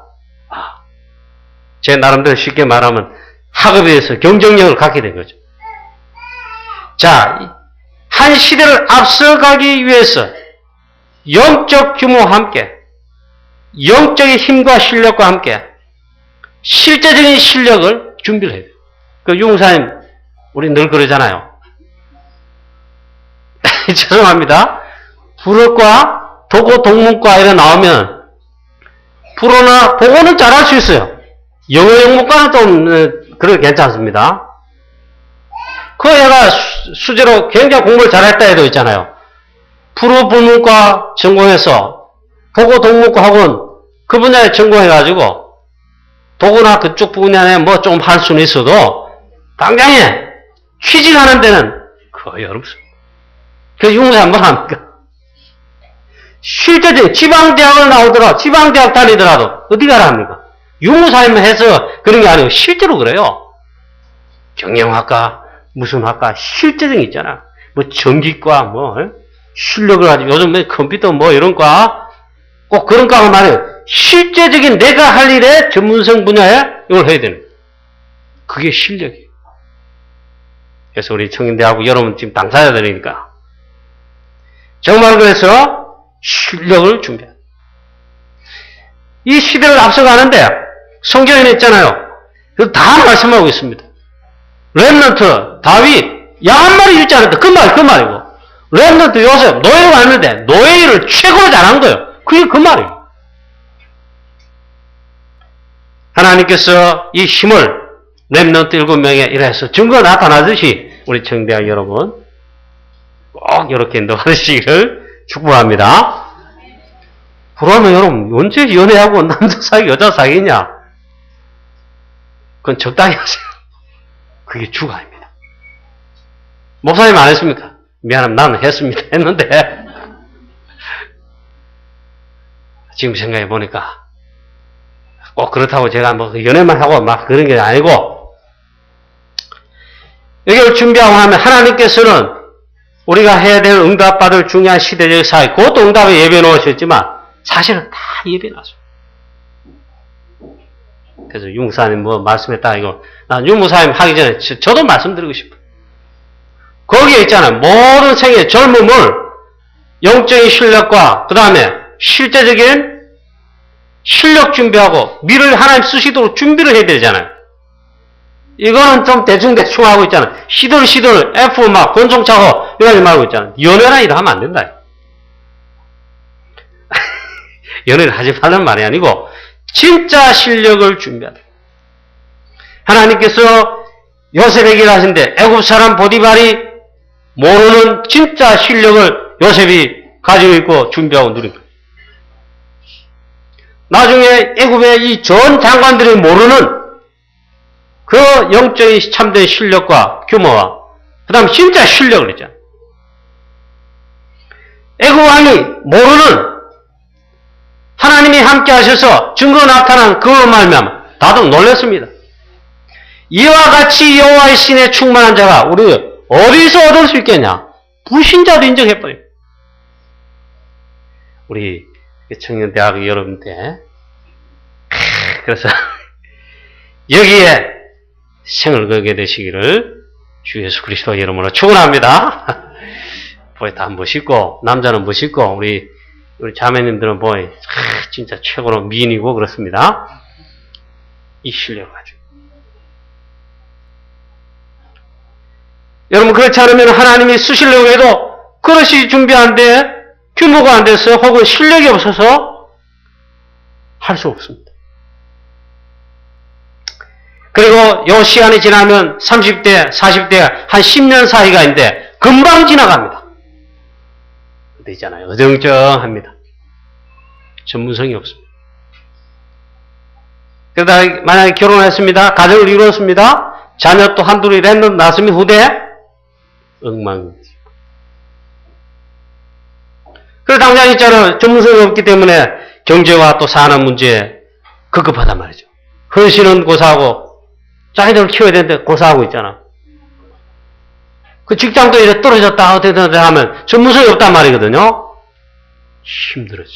제 나름대로 쉽게 말하면 학업에 대해서 경쟁력을 갖게 된 거죠. 자, 한 시대를 앞서가기 위해서 영적 규모와 함께 영적인 힘과 실력과 함께 실제적인 실력을 준비를 해야 돼요. 그 유목사님 우리 늘 그러잖아요. 죄송합니다. 불어과 도고 동문과 이런 나오면 불어나 보고는 잘할 수 있어요. 영어 영문과는 좀 그렇게 괜찮습니다. 그 애가 수제로 굉장히 공부를 잘했다 해도 있잖아요. 불어 불문과 전공해서 도고 동문과 학원 그 분야에 전공해가지고 도고나 그쪽 분야에 뭐 좀 할 수는 있어도 당장에 취직하는 데는 거의 어렵습니다. 그래서 유무사 한번 합니까? 실제적인 지방대학을 나오더라도 지방대학 다니더라도 어디 가라 합니까? 유무사님만 해서 그런 게 아니고 실제로 그래요. 경영학과 무슨 학과 실제적인 있잖아. 뭐 전기과 뭐 실력을 가지고 요즘 뭐 컴퓨터 뭐 이런 과 꼭 그런 과가 말이에요. 실제적인 내가 할 일의 전문성 분야에 이걸 해야 되는 거예요. 그게 실력이에요. 그래서 우리 청년대하고 여러분 지금 당사자들이니까 정말 그래서 실력을 준비해야 돼요. 이 시대를 앞서가는데 성경에 있잖아요. 그 다 말씀하고 있습니다. 렘넌트, 다윗, 양 한 마리 잃지 않았다. 그 말이고. 렘넌트 요셉, 노예로 왔는데 노예 일을 최고로 잘한 거예요. 그게 그 말이에요. 하나님께서 이 힘을 렘넌트 7명에 이래서 증거 나타나듯이 우리 청대학 여러분 꼭 이렇게 인도하시기를 축복합니다. 그러면 여러분 언제 연애하고 남자 사귀 여자 사귀냐? 그건 적당히 하세요. 그게 주관입니다. 목사님 안 했습니까? 미안합니다. 나는 했습니다. 했는데 지금 생각해 보니까 꼭 그렇다고 제가 뭐 연애만 하고 막 그런 게 아니고 이걸 준비하고 하면 하나님께서는 우리가 해야 될 응답받을 중요한 시대적 사회 그것도 응답에 예배해 놓으셨지만 사실은 다 예배해 놨어요. 그래서 유무사님 뭐 말씀했다 이거 난 유무사님 하기 전에 저도 말씀드리고 싶어요. 거기에 있잖아요. 모든 생의 젊음을 영적인 실력과 그 다음에 실제적인 실력 준비하고 미래를 하나님 쓰시도록 준비를 해야 되잖아요. 이거는 좀 대충대충 하고 있잖아요. 시들 F 막 권총차고 이러지 말고 있잖아요. 연애나 이러 하면 안 된다. 연애를 하지 말라는 말이 아니고 진짜 실력을 준비하다. 하나님께서 요셉에게 하신데 애굽 사람 보디발이 모르는 진짜 실력을 요셉이 가지고 있고 준비하고 누린 거예요. 나중에 애굽의 이 전 장관들이 모르는 그 영적인 참된 실력과 규모와 그 다음 진짜 실력을 있잖아요. 애굽 왕이 모르는 하나님이 함께 하셔서 증거 나타난 그걸로 말미암아 다들 놀랐습니다. 이와 같이 여호와의 신에 충만한 자가 우리 어디서 얻을 수 있겠냐? 불신자도 인정해버려요. 우리 청년대학 여러분들 그래서 여기에 생을 거게 되시기를 주 예수 그리스도 이름으로 축원합니다. 보이 다 멋있고 남자는 멋있고 우리 자매님들은 보이 진짜 최고로 미인이고 그렇습니다. 이 실력을 가지고. 여러분, 그렇지 않으면 하나님이 쓰시려고 해도 그릇이 준비 안 돼, 규모가 안 돼서 혹은 실력이 없어서 할 수 없습니다. 그리고 요 시간이 지나면 30대, 40대, 한 10년 사이가 있는데 금방 지나갑니다. 있잖아요. 어정쩡합니다. 전문성이 없습니다. 그러다 만약에 결혼했습니다. 가정을 이루었습니다. 자녀 또 한둘이 낳았으면 후대 엉망이지. 그리고 당장 있잖아요. 전문성이 없기 때문에 경제와 또 산업 문제에 급급하단 말이죠. 헌신은 고사하고 자기들을 키워야 되는데 고사하고 있잖아. 그 직장도 이제 떨어졌다 어떻게 하면 전문성이 없단 말이거든요. 힘들어져.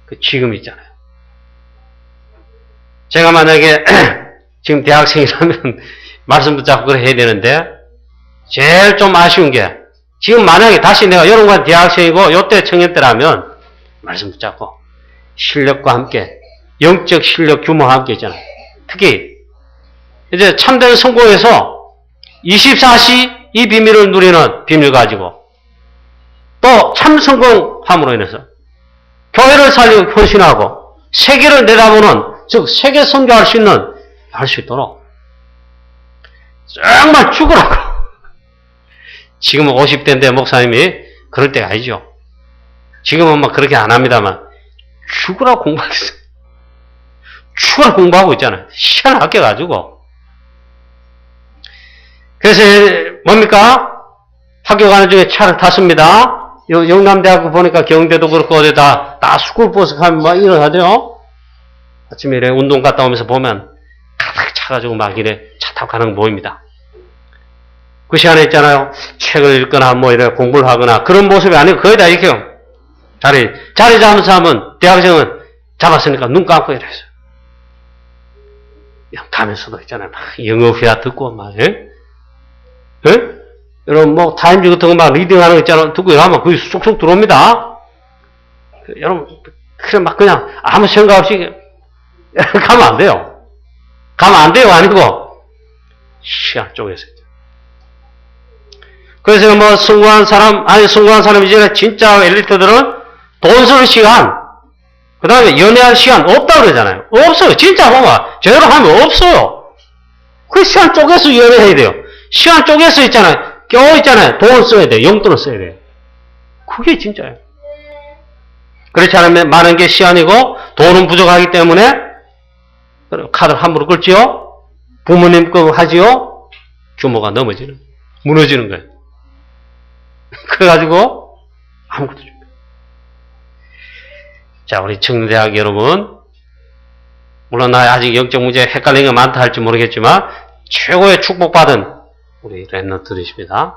그 지금 있잖아요. 제가 만약에 지금 대학생이라면 말씀 붙잡고 그래 해야 되는데 제일 좀 아쉬운 게 지금 만약에 다시 내가 여러분과 대학생이고 요때 청년 때라면 말씀 붙잡고 실력과 함께 영적 실력 규모와 함께 있잖아요. 특히 이제 참된 성공에서 24시 이 비밀을 누리는 비밀 가지고 또 참 성공함으로 인해서 교회를 살리고 헌신하고 세계를 내다보는 즉 세계 선교할 수 있는 할 수 있도록 정말 죽으라고. 지금은 50대인데 목사님이 그럴 때가 아니죠. 지금은 막 그렇게 안 합니다만 죽으라고 공부하겠어요. 죽으라고 공부하고 있잖아요. 시간 아껴가지고. 그래서 뭡니까? 학교 가는 중에 차를 탔습니다. 영남대학교 보니까 경대도 그렇고 어디다 다 스쿨버스 가면 막 이러하죠. 아침에 이래 운동 갔다 오면서 보면 가득 차가지고 막 이래 차 타고 가는 거 보입니다. 그 시간에 있잖아요. 책을 읽거나 뭐 이래 공부를 하거나 그런 모습이 아니고 거의 다 이렇게 자리 잡으면서 하면 대학생은 잡았으니까 눈 감고 이랬어요. 가면서도 있잖아요. 막 영어회화 듣고 막 예? 여러분, 뭐, 타임즈 같은 거 막 리딩 하는 거 있잖아. 듣고 이러면 그게 쏙쏙 들어옵니다. 여러분, 그래, 막 그냥 아무 생각 없이 가면 안 돼요. 가면 안 돼요. 아니고, 시간 쪼개서. 그래서 뭐, 성공한 사람이지, 진짜 엘리트들은 돈 쓰는 시간, 그 다음에 연애할 시간 없다고 그러잖아요. 없어요. 진짜 보면, 제대로 하면 없어요. 그 시간 쪼개서 연애해야 돼요. 시간 쪼개서 있잖아요. 겨우 있잖아요. 돈 써야 돼요. 용돈을 써야 돼요. 그게 진짜예요. 그렇지 않으면 많은 게 시간이고 돈은 부족하기 때문에 카드를 함부로 끌지요. 부모님 거 하지요. 규모가 무너지는 거예요. 그래가지고 아무것도 준비. 자, 우리 청년대학 여러분, 물론 나 아직 영적 문제에 헷갈리는 게 많다 할지 모르겠지만 최고의 축복받은 우리 랩런트들이십니다.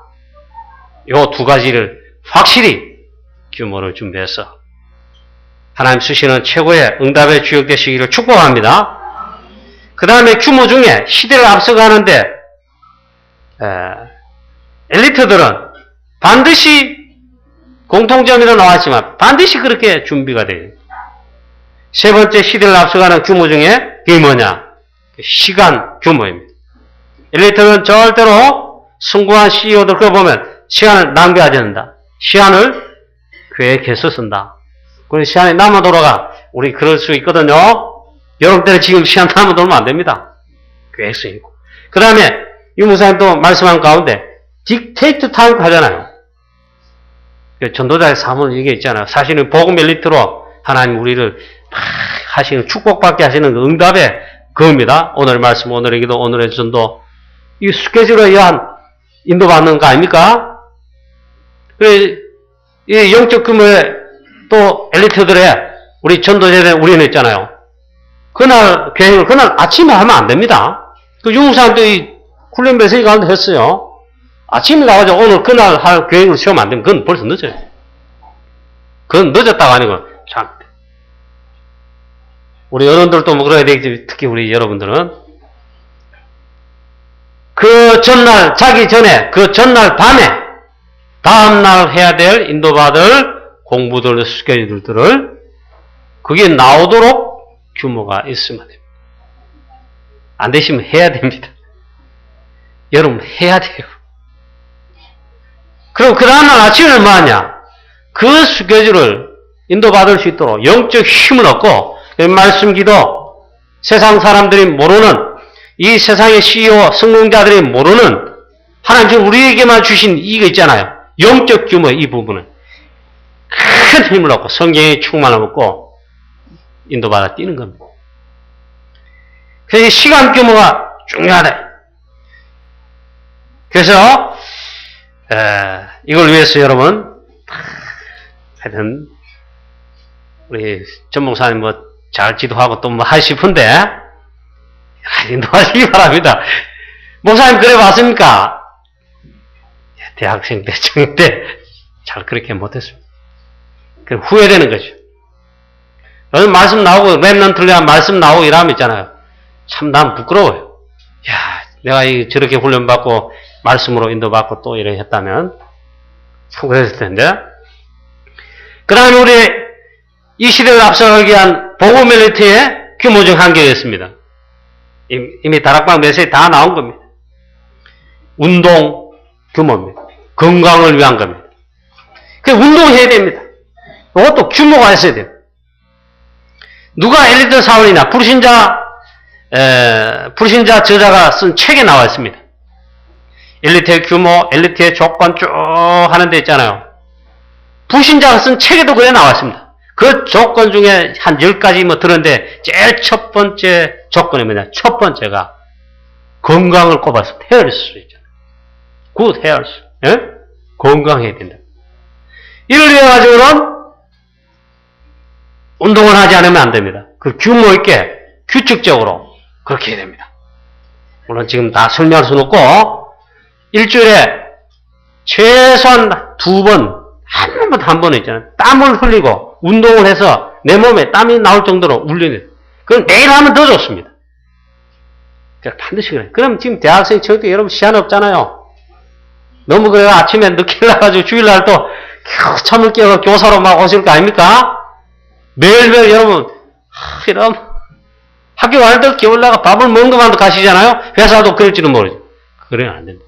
요 두 가지를 확실히 규모를 준비해서 하나님 쓰시는 최고의 응답의 주역 되시기를 축복합니다. 그 다음에 규모 중에 시대를 앞서가는데 엘리트들은 반드시 공통점이라 나왔지만 반드시 그렇게 준비가 돼요. 세 번째 시대를 앞서가는 규모 중에 그게 뭐냐? 시간 규모입니다. 엘리트는 절대로 성공한 CEO들 그거 보면 시간을 낭비하지 않는다. 시간을 계획해서 쓴다. 그리고 시간이 남아 돌아가. 우리 그럴 수 있거든요. 여러분들은 지금 시간 남아 돌면 안 됩니다. 계획성이 있고. 그 다음에 유 목사님도 말씀한 가운데 딕테이트 타임 하잖아요. 전도자의 삶은 이게 있잖아요. 사실은 복음 엘리트로 하나님 우리를 하시는 축복받게 하시는 그 응답의 그겁니다. 오늘 말씀, 오늘의 기도, 오늘의 전도. 이 스케줄에 의한 인도받는 거 아닙니까? 이 영적 규모의 또 엘리트들의 우리 전도자들의 우리는 있잖아요. 그날 계획을 그날 아침에 하면 안 됩니다. 그 유목사님도 이 훈련 메시지 가운데 했어요. 아침에 나가서 오늘 그날 할 계획을 세우면 안 되면 그건 벌써 늦어요. 그건 늦었다가 아니고 참. 우리 어른들도 뭐 그래야 되겠지. 특히 우리 여러분들은 그 전날 자기 전에 그 전날 밤에 다음날 해야 될 인도받을 공부들 스케줄들을 그게 나오도록 규모가 있으면 됩니다. 안 되시면 해야 됩니다. 여러분, 해야 돼요. 그럼 그 다음날 아침에 뭐 하냐? 그 스케줄을 인도받을 수 있도록 영적 힘을 얻고, 말씀 기도, 세상 사람들이 모르는, 이 세상의 CEO, 성공자들이 모르는, 하나님 지금 우리에게만 주신 이거 있잖아요. 영적 규모 이 부분은. 큰 힘을 얻고, 성경의 충만을 얻고, 인도받아 뛰는 겁니다. 그래서 시간 규모가 중요하다. 그래서, 이걸 위해서 여러분, 하여튼, 우리 전 목사님 뭐 잘 지도하고 또 뭐 하고 싶은데, 인도하시기 바랍니다. 목사님 그래 봤습니까? 대학생 때, 중 때, 잘 그렇게 못했습니다. 그럼 후회되는 거죠. 여기 말씀 나오고, 랩런트를 말씀 나오고 이러면 있잖아요. 참, 난 부끄러워요. 야, 내가 저렇게 훈련받고, 말씀으로 인도받고 또 이렇게 했다면, 참 그랬을 텐데. 그 다음에 우리 이 시대를 앞서가기 위한 보고 멜리트의 규모적 한계가 있습니다. 이미 다락방 메시지 다 나온 겁니다. 운동 규모입니다. 건강을 위한 겁니다. 그 운동해야 됩니다. 이것도 규모가 있어야 돼요. 누가 엘리트 사원이나 불신자 저자가 쓴 책에 나와 있습니다. 엘리트의 규모, 엘리트의 조건 쭉 하는 데 있잖아요. 불신자가 쓴 책에도 그래 나왔습니다. 그 조건 중에 한 10가지 뭐 들었는데 제일 첫 번째 조건이 뭐냐? 첫 번째가 건강을 꼽아서 헤어스 있잖아요. 굿 헤어스. 예? 건강해야 된다. 이를 위해 가지고는 운동을 하지 않으면 안 됩니다. 그 규모 있게 규칙적으로 그렇게 해야 됩니다. 물론 지금 다 설명할 수는 없고 일주일에 최소한 2번, 한 번 있잖아요. 땀을 흘리고 운동을 해서 내 몸에 땀이 나올 정도로 울리는. 그건 매일 하면 더 좋습니다. 반드시 그래. 그럼 지금 대학생 저도 여러분 시간 없잖아요. 너무 그래요. 아침에 늦게 나가지고 주일날 또 잠을 깨고 교사로 막 오실 거 아닙니까? 매일매일 여러분, 이러면 학교 갈 때 겨울 나가 밥을 먹는 것만도 가시잖아요. 회사도 그럴지는 모르죠. 그래야 안 된다.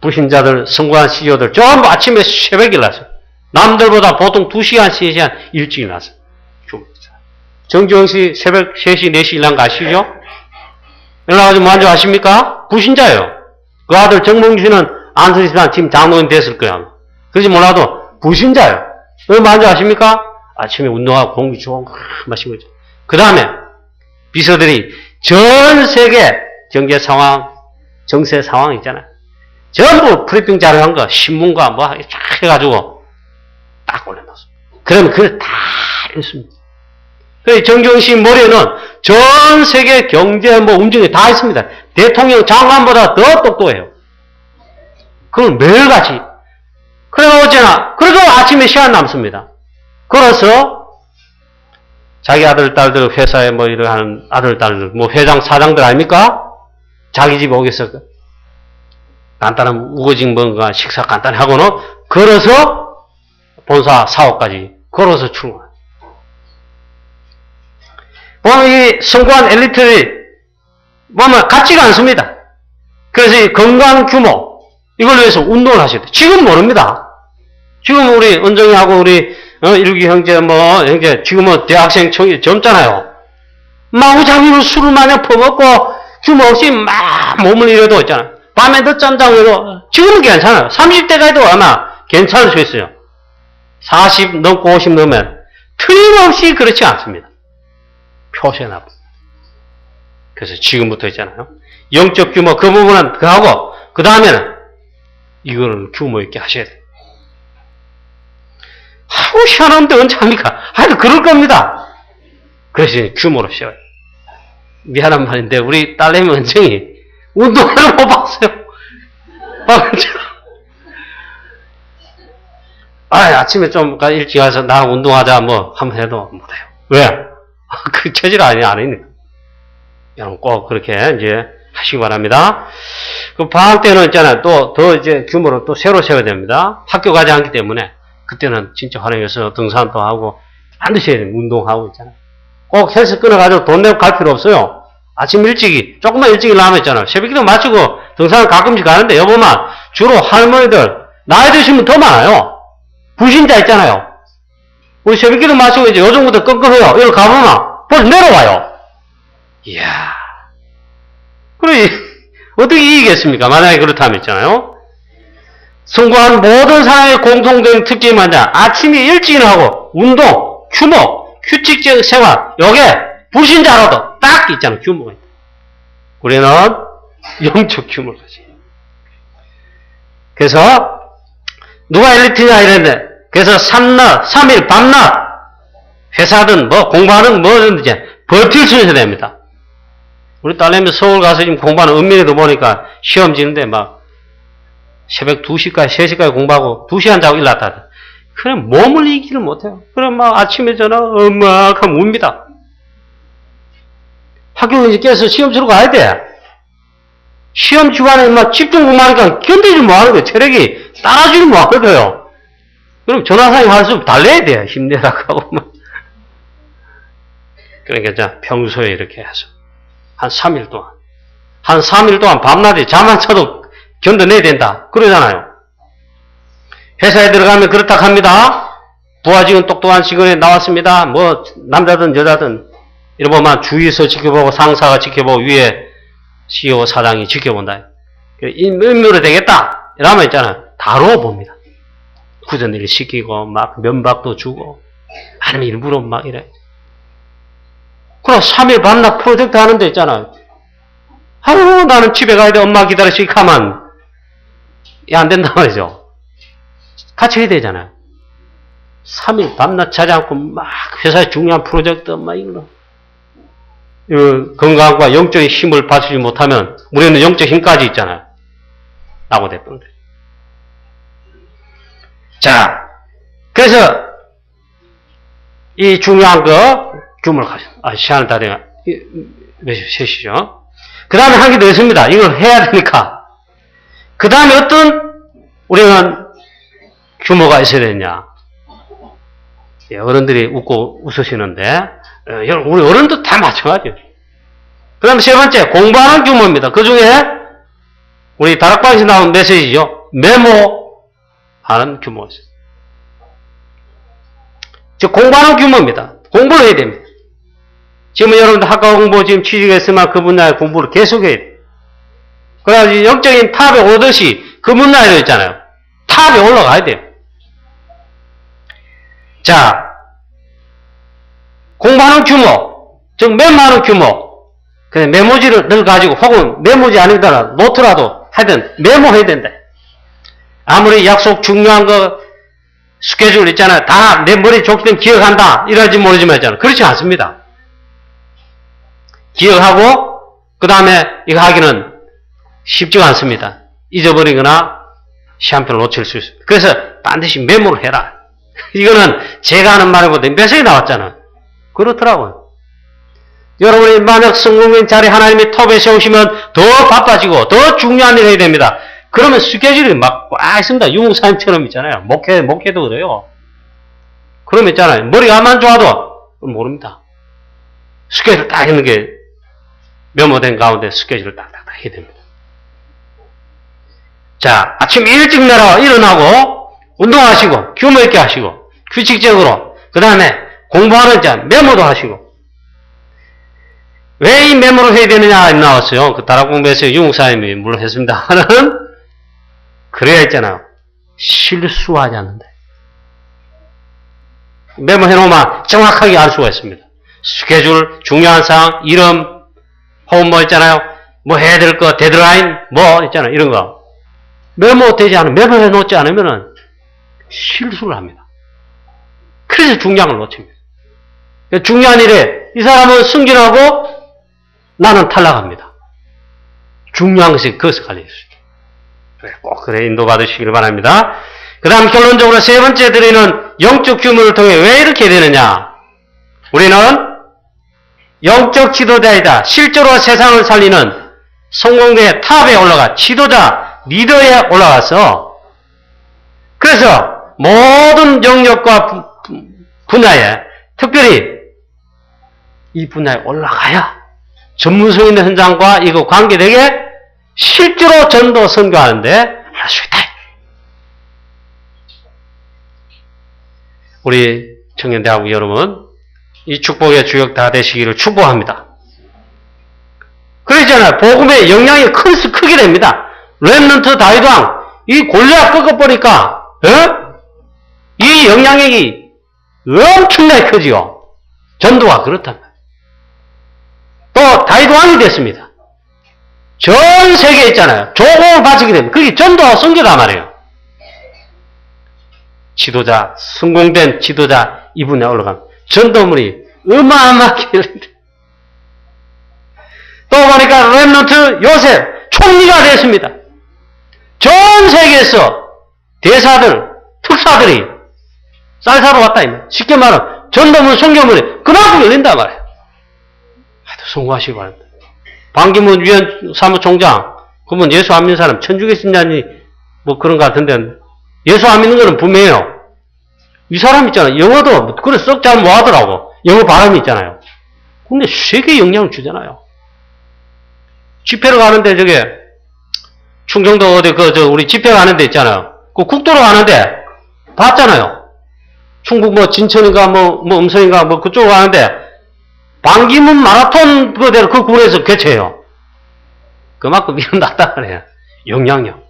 불신자들, 성공한 CEO들 전부 아침에 새벽에 일어났어요. 남들보다 보통 2시간, 3시간 일찍 일어났어요. 정지영 씨 새벽 3시, 4시 일어난 거 아시죠? 일어나가지고 뭐 한줄 아십니까? 불신자예요. 그 아들 정몽주 씨는 안수지만 지금 장로님 됐을 거야. 그러지 몰라도 불신자예요. 왜 뭐 한줄 아십니까? 아침에 운동하고 공기 좋은 거 마시고 있죠. 그 다음에 비서들이 전 세계 경제 상황, 정세 상황 있잖아요. 전부 프리핑 자료한 거, 신문과 뭐 쫙 해가지고 딱 올려놨습니다. 그러면 그걸 다 읽습니다. 그래서 정경 씨 머리에는 전 세계 경제 뭐 움직임이 다 있습니다. 대통령 장관보다 더 똑똑해요. 그걸 매일같이. 그래서 어쩌나, 그래도 아침에 시간 남습니다. 그래서 자기 아들, 딸들 회사에 뭐 이러한 아들, 딸들, 뭐 회장, 사장들 아닙니까? 자기 집 오겠어. 간단한 우거진 뭔가 식사 간단히 하고는 걸어서 본사 사업까지 걸어서 출근. 보면 이 성공한 엘리트들이 보면 같지가 않습니다. 그래서 이 건강 규모 이걸 위해서 운동을 하셔야 돼요. 지금 모릅니다. 지금 우리 은정이하고 우리 일기 형제 뭐 형제 지금은 대학생 청이 젊잖아요. 마구잡이로 술을 마냥 퍼먹고 규모 없이 막 몸을 이래도 있잖아요. 밤에 늦잠 자고 이러고 지금은 괜찮아요. 30대가 해도 아마 괜찮을 수 있어요. 40 넘고 50 넘으면 틀림없이 그렇지 않습니다. 표시에 나쁘. 그래서 지금부터 있잖아요. 영적 규모 그 부분은 그 하고 그 다음에는 이거를 규모 있게 하셔야 돼요. 하고 시원한데 언제 합니까? 하여튼 그럴 겁니다. 그래서 규모로 씌워요. 미안한 말인데 우리 딸내미 은정이 운동을 못 봤어요. 아침에 좀 일찍 와서 나 운동하자 뭐 한번 해도 못해요. 왜? 그 체질 안 하니까. 여러분 꼭 그렇게 이제 하시기 바랍니다. 그 방학 때는 있잖아요. 또 더 이제 규모를 또 새로 세워야 됩니다. 학교 가지 않기 때문에 그때는 진짜 활용해서 등산도 하고 반드시 해야 돼요. 운동하고 있잖아요. 꼭 헬스 끊어가지고 돈 내고 갈 필요 없어요. 아침 일찍이, 조금만 일찍 일어나면 있잖아요. 새벽기도 마치고 등산을 가끔씩 가는데, 여보만, 주로 할머니들, 나이 드신 분 더 많아요. 부신자 있잖아요. 우리 새벽기도 마치고 이제 요즘부터 끔끔해요. 이걸 가보면 벌써 내려와요. 이야. 그래, 어떻게 이기겠습니까? 만약에 그렇다면 있잖아요. 성공한 모든 사람의 공통된 특징이 뭐냐? 아침에 일찍 일어나고, 운동, 규모, 규칙적 생활, 요게 불신자로도 딱 있잖아요. 규모가 있다. 우리는 영적 규모를 가지. 그래서 누가 엘리트냐 이랬는데, 그래서 3일 밤낮 회사든 뭐 공부하는 뭐든지 버틸 수 있어야 됩니다. 우리 딸내미 서울 가서 지금 공부하는 은민이도 보니까 시험 지는데 막 새벽 2시까지 3시까지 공부하고 2시간 자고 일났다. 그럼 몸을 이기를 못해요. 그럼 막 아침에 전화 엄마 하면 웁니다. 학교 이제 깨서 시험 치러 가야 돼. 시험 주간에 막 집중 공부하니까 견디지 못하는 거예요. 체력이 따라주지 못하거든요. 그럼 전화상에 할수 달래야 돼요. 힘내라고 하고. 그러니까 자, 평소에 이렇게 해서 한 3일 동안 한 3일 동안 밤낮에 잠 안 자도 견뎌내야 된다. 그러잖아요. 회사에 들어가면 그렇다 합니다. 부하직은 똑똑한 직원에 나왔습니다. 뭐 남자든 여자든 이러고만 주위에서 지켜보고 상사가 지켜보고 위에 CEO 사장이 지켜본다. 임무로 되겠다. 이러면 있잖아요. 다루어 봅니다. 굳은 일 시키고 막 면박도 주고 아니면 일부러 막 이래. 그럼 3일 밤낮 프로젝트 하는 데 있잖아요. 아유 나는 집에 가야 돼. 엄마 기다리시기 가만. 안 된단 말이죠. 같이 해야 되잖아요. 3일 밤낮 자지 않고 막 회사의 중요한 프로젝트 막 이거 건강과 영적인 힘을 받치지 못하면 우리는 영적 힘까지 있잖아요. 나고 대쁜데. 자, 그래서 이 중요한 거 규모를 가져. 시간을 다 돼가 몇 시? 3시죠. 그 다음에 한 개 더 있습니다. 이걸 해야 되니까. 그 다음에 어떤 우리는 규모가 있어야 되냐. 어른들이 웃고 웃으시는데 우리 어른도 다 마찬가지예요. 그 다음에 세 번째 공부하는 규모입니다. 그 중에 우리 다락방에서 나온 메시지죠. 메모하는 규모가 있어요. 즉 공부하는 규모입니다. 공부를 해야 됩니다. 지금 여러분들 학과 공부 지금 취직했으면 그 분야의 공부를 계속해야 돼요. 그래야지 영적인 탑에 오듯이 그 분야에도 있잖아요. 탑에 올라가야 돼요. 자, 공부하는 규모, 즉 메모하는 규모, 그냥 메모지를 가지고 혹은 메모지 아니더라도 노트라도 하여튼 메모해야 된다. 아무리 약속 중요한 거 스케줄 있잖아요. 다 내 머리 좋기는 기억한다. 이러지 모르지만 있잖아요. 그렇지 않습니다. 기억하고 그 다음에 이거 하기는 쉽지가 않습니다. 잊어버리거나 시한편을 놓칠 수 있어요. 그래서 반드시 메모를 해라. 이거는 제가 하는 말보다 메시지 나왔잖아요. 그렇더라고요. 여러분이 만약 성공인 자리 하나님이 톱에 세우시면 더 바빠지고 더 중요한 일을 해야 됩니다. 그러면 스케줄이 막 꽉 있습니다. 유목사님처럼 있잖아요. 목회도 그래요. 그러면 있잖아요. 머리가 안 좋아도 모릅니다. 스케줄 딱 있는 게 메모된 가운데 스케줄을 딱딱딱 해야 됩니다. 자, 아침 일찍 일어나고 운동하시고 규모 있게 하시고 규칙적으로 그 다음에 공부하는 자 메모도 하시고 왜 이 메모를 해야 되느냐 나왔어요. 그 다락공부에서 유목사님이 물론 했습니다. 하나는 그래야 있잖아요. 실수하지 않는다. 메모해놓으면 정확하게 알 수가 있습니다. 스케줄, 중요한 사항, 이름, 혹은 뭐 있잖아요. 뭐 해야 될 거, 데드라인, 뭐 있잖아요. 이런 거. 메모되지 않으면, 메모해놓지 않으면 실수를 합니다. 그래서 중요한 걸 놓칩니다. 중요한 일에 이 사람은 승진하고 나는 탈락합니다. 중요한 것이 그것에 갈려있어요. 꼭 그래 인도받으시길 바랍니다. 그 다음 결론적으로 세 번째 드리는 영적 규모를 통해 왜 이렇게 되느냐. 우리는 영적 지도자이다. 실제로 세상을 살리는 성공의 탑에 올라가 지도자, 리더에 올라가서 그래서 모든 영역과 분야에 특별히 이 분야에 올라가야 전문성 있는 현장과 이거 관계되게 실제로 전도 선교하는데 할 수 있다. 우리 청년대학교 여러분, 이 축복의 주역 다 되시기를 축복합니다. 그러잖아요. 복음의 영향이 크게 됩니다. 렘넌트 다윗왕, 이 골리앗 꺾어보니까, 이 영향력이 엄청나게 크지요. 전도가 그렇단 말이에요. 또 다윗왕이 됐습니다. 전 세계에 있잖아요. 조공을 바치게 됩니다. 그게 전도와 선교란 말이에요. 지도자, 성공된 지도자 이분에 올라가면 전도물이 어마어마하게 열린다. 또 보니까 렘넌트 요셉 총리가 됐습니다. 전 세계에서 대사들, 특사들이 쌀 사러 왔다. 쉽게 말하면 전도물, 선교물이 그만큼 열린단 말이에요. 하여튼 성공하시기 바랍니다. 반기문 유엔 사무총장, 그분 예수 안 믿는 사람 천주교 신자니 뭐 그런 것 같은데 예수 안 믿는 거는 분명해요. 이 사람 있잖아요. 영어도 그래 썩 잘 못하더라고. 영어 발음이 있잖아요. 근데 세계에 영향을 주잖아요. 집회를 가는데 저게 충청도 어디 우리 집회 가는 데 있잖아요. 그 국도로 가는데 봤잖아요. 충북 뭐 진천인가 뭐 음성인가 뭐 그쪽으로 가는데 반기문 마라톤 그대로 그 구에서 개최해요. 그만큼 일어났단 말이에요. 영향력.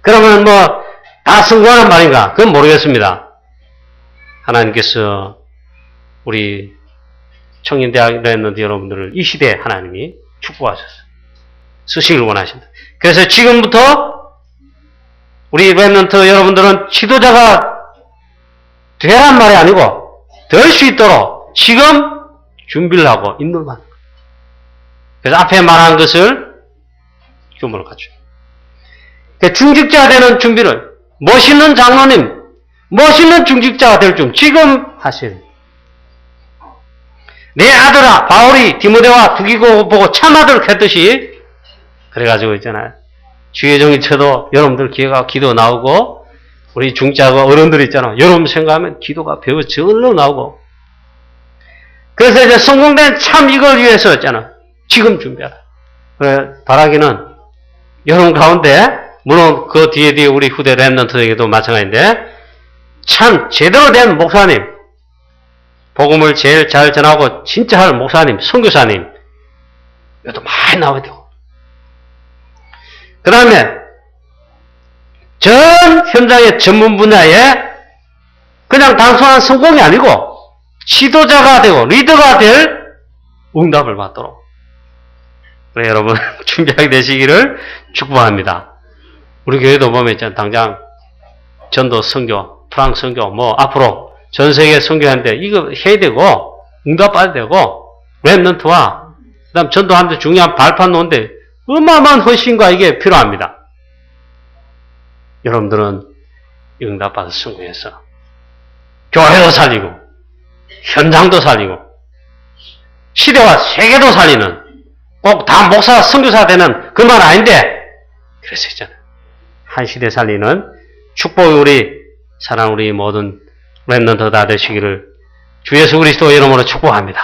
그러면 뭐 다 성공하는 말인가? 그건 모르겠습니다. 하나님께서 우리 청년대학 렘넌트 여러분들을 이 시대에 하나님이 축복하셨어요. 쓰시길 원하신다. 그래서 지금부터 우리 렘넌트 여러분들은 지도자가 되란 말이 아니고 될 수 있도록 지금 준비를 하고 인도를 받는 거예요. 그래서 앞에 말한 것을 규모를 갖춰요. 중직자가 되는 준비를 멋있는 장로님, 멋있는 중직자가 될 줄 지금 하셔야 돼요. 내 아들아 바울이 디모데와 두기고 보고 참아들 했듯이 그래가지고 있잖아요. 주의 종이 쳐도 여러분들 기도 나오고 우리 중자가 어른들 있잖아요. 여러분 생각하면 기도가 배워 절로 나오고 그래서 이제 성공된 참 이걸 위해서 있잖아. 지금 준비하라. 그래 바라기는 여러분 가운데 물론 그 뒤에 우리 후대 렘넌트에게도 마찬가지인데 참 제대로 된 목사님 복음을 제일 잘 전하고 진짜 할 목사님, 선교사님 이것도 많이 나와야 되고 그 다음에 전 현장의 전문 분야에 그냥 단순한 성공이 아니고 지도자가 되고 리더가 될 응답을 받도록 그래 여러분 준비하게 되시기를 축복합니다. 우리 교회도 보면 있잖아요. 당장 전도 선교, 프랑스 선교 뭐 앞으로 전 세계 선교하는데 이거 해야 되고 응답받아야 되고 렘넌트와 그 다음 전도하는데 중요한 발판 놓는데 어마어마한 헌신과 이게 필요합니다. 여러분들은 응답받아서 선교해서 교회도 살리고 현장도 살리고 시대와 세계도 살리는 꼭 다 목사, 선교사 되는 그 말 아닌데 그래서 있잖아요. 한 시대 살리는 축복이 우리 사랑 우리 모든 렘넌트 다 되시기를 주 예수 그리스도 이름으로 축복합니다.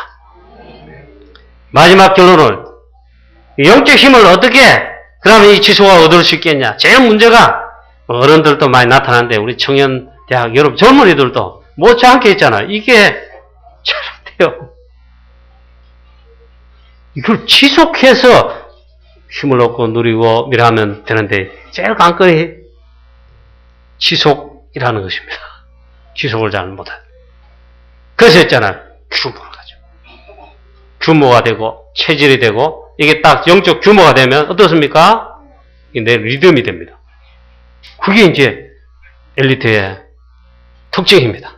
마지막 결론은 영적 힘을 어떻게 그러면 이 지수가 얻을 수 있겠냐. 제일 문제가 어른들도 많이 나타나는데 우리 청년 대학 여러분 젊은이들도 못지않게 있잖아요. 이게 잘 안 돼요. 이걸 지속해서 힘을 얻고 누리고 일하면 되는데 제일 관건이 지속이라는 것입니다. 지속을 잘 못해요. 그래서 했잖아요. 규모를 가지고. 규모가 되고 체질이 되고 이게 딱 영적 규모가 되면 어떻습니까? 이게 내 리듬이 됩니다. 그게 이제 엘리트의 특징입니다.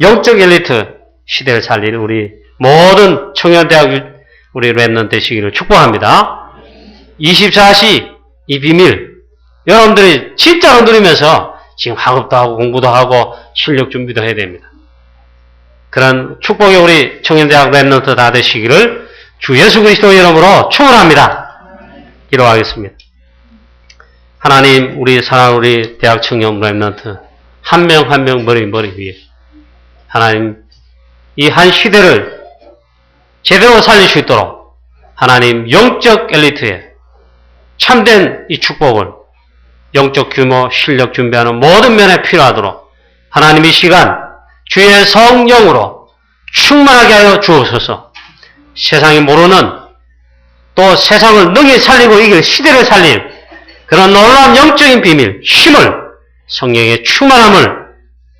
영적 엘리트 시대를 살릴 우리 모든 청년대학 우리 렘넌트 되시기를 축복합니다. 24시 이 비밀 여러분들이 진짜로 누리면서 지금 학업도 하고 공부도 하고 실력 준비도 해야 됩니다. 그런 축복의 우리 청년대학 렘넌트 다 되시기를 주 예수 그리스도 이름으로 축원합니다. 기도하겠습니다. 하나님 우리 사랑 우리 대학 청년 렘넌트 한 명 한 명 머리 위에 하나님 이 한 시대를 제대로 살릴 수 있도록 하나님 영적 엘리트의 참된 이 축복을 영적 규모, 실력 준비하는 모든 면에 필요하도록 하나님 이 시간 주의 성령으로 충만하게 하여 주옵소서. 세상이 모르는 또 세상을 능히 살리고 이길 시대를 살릴 그런 놀라운 영적인 비밀, 힘을 성령의 충만함을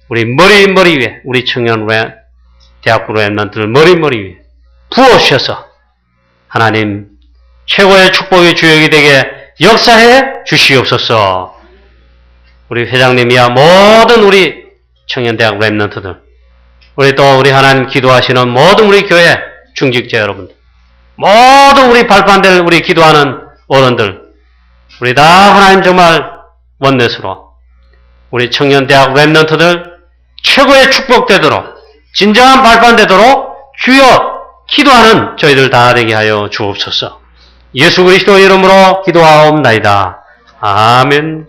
우리 머리 위에 우리 청년 대학부 랩런트들 머리 위에 부어주셔서 하나님 최고의 축복의 주역이 되게 역사해 주시옵소서. 우리 회장님이야 모든 우리 청년대학 랩런트들 우리 또 우리 하나님 기도하시는 모든 우리 교회 중직자 여러분들 모든 우리 발판될 우리 기도하는 어른들 우리 다 하나님 정말 원넷으로 우리 청년대학 랩런트들 최고의 축복되도록 진정한 발판되도록 주여 기도하는 저희들 다 되게 하여 주옵소서. 예수 그리스도 이름으로 기도하옵나이다. 아멘.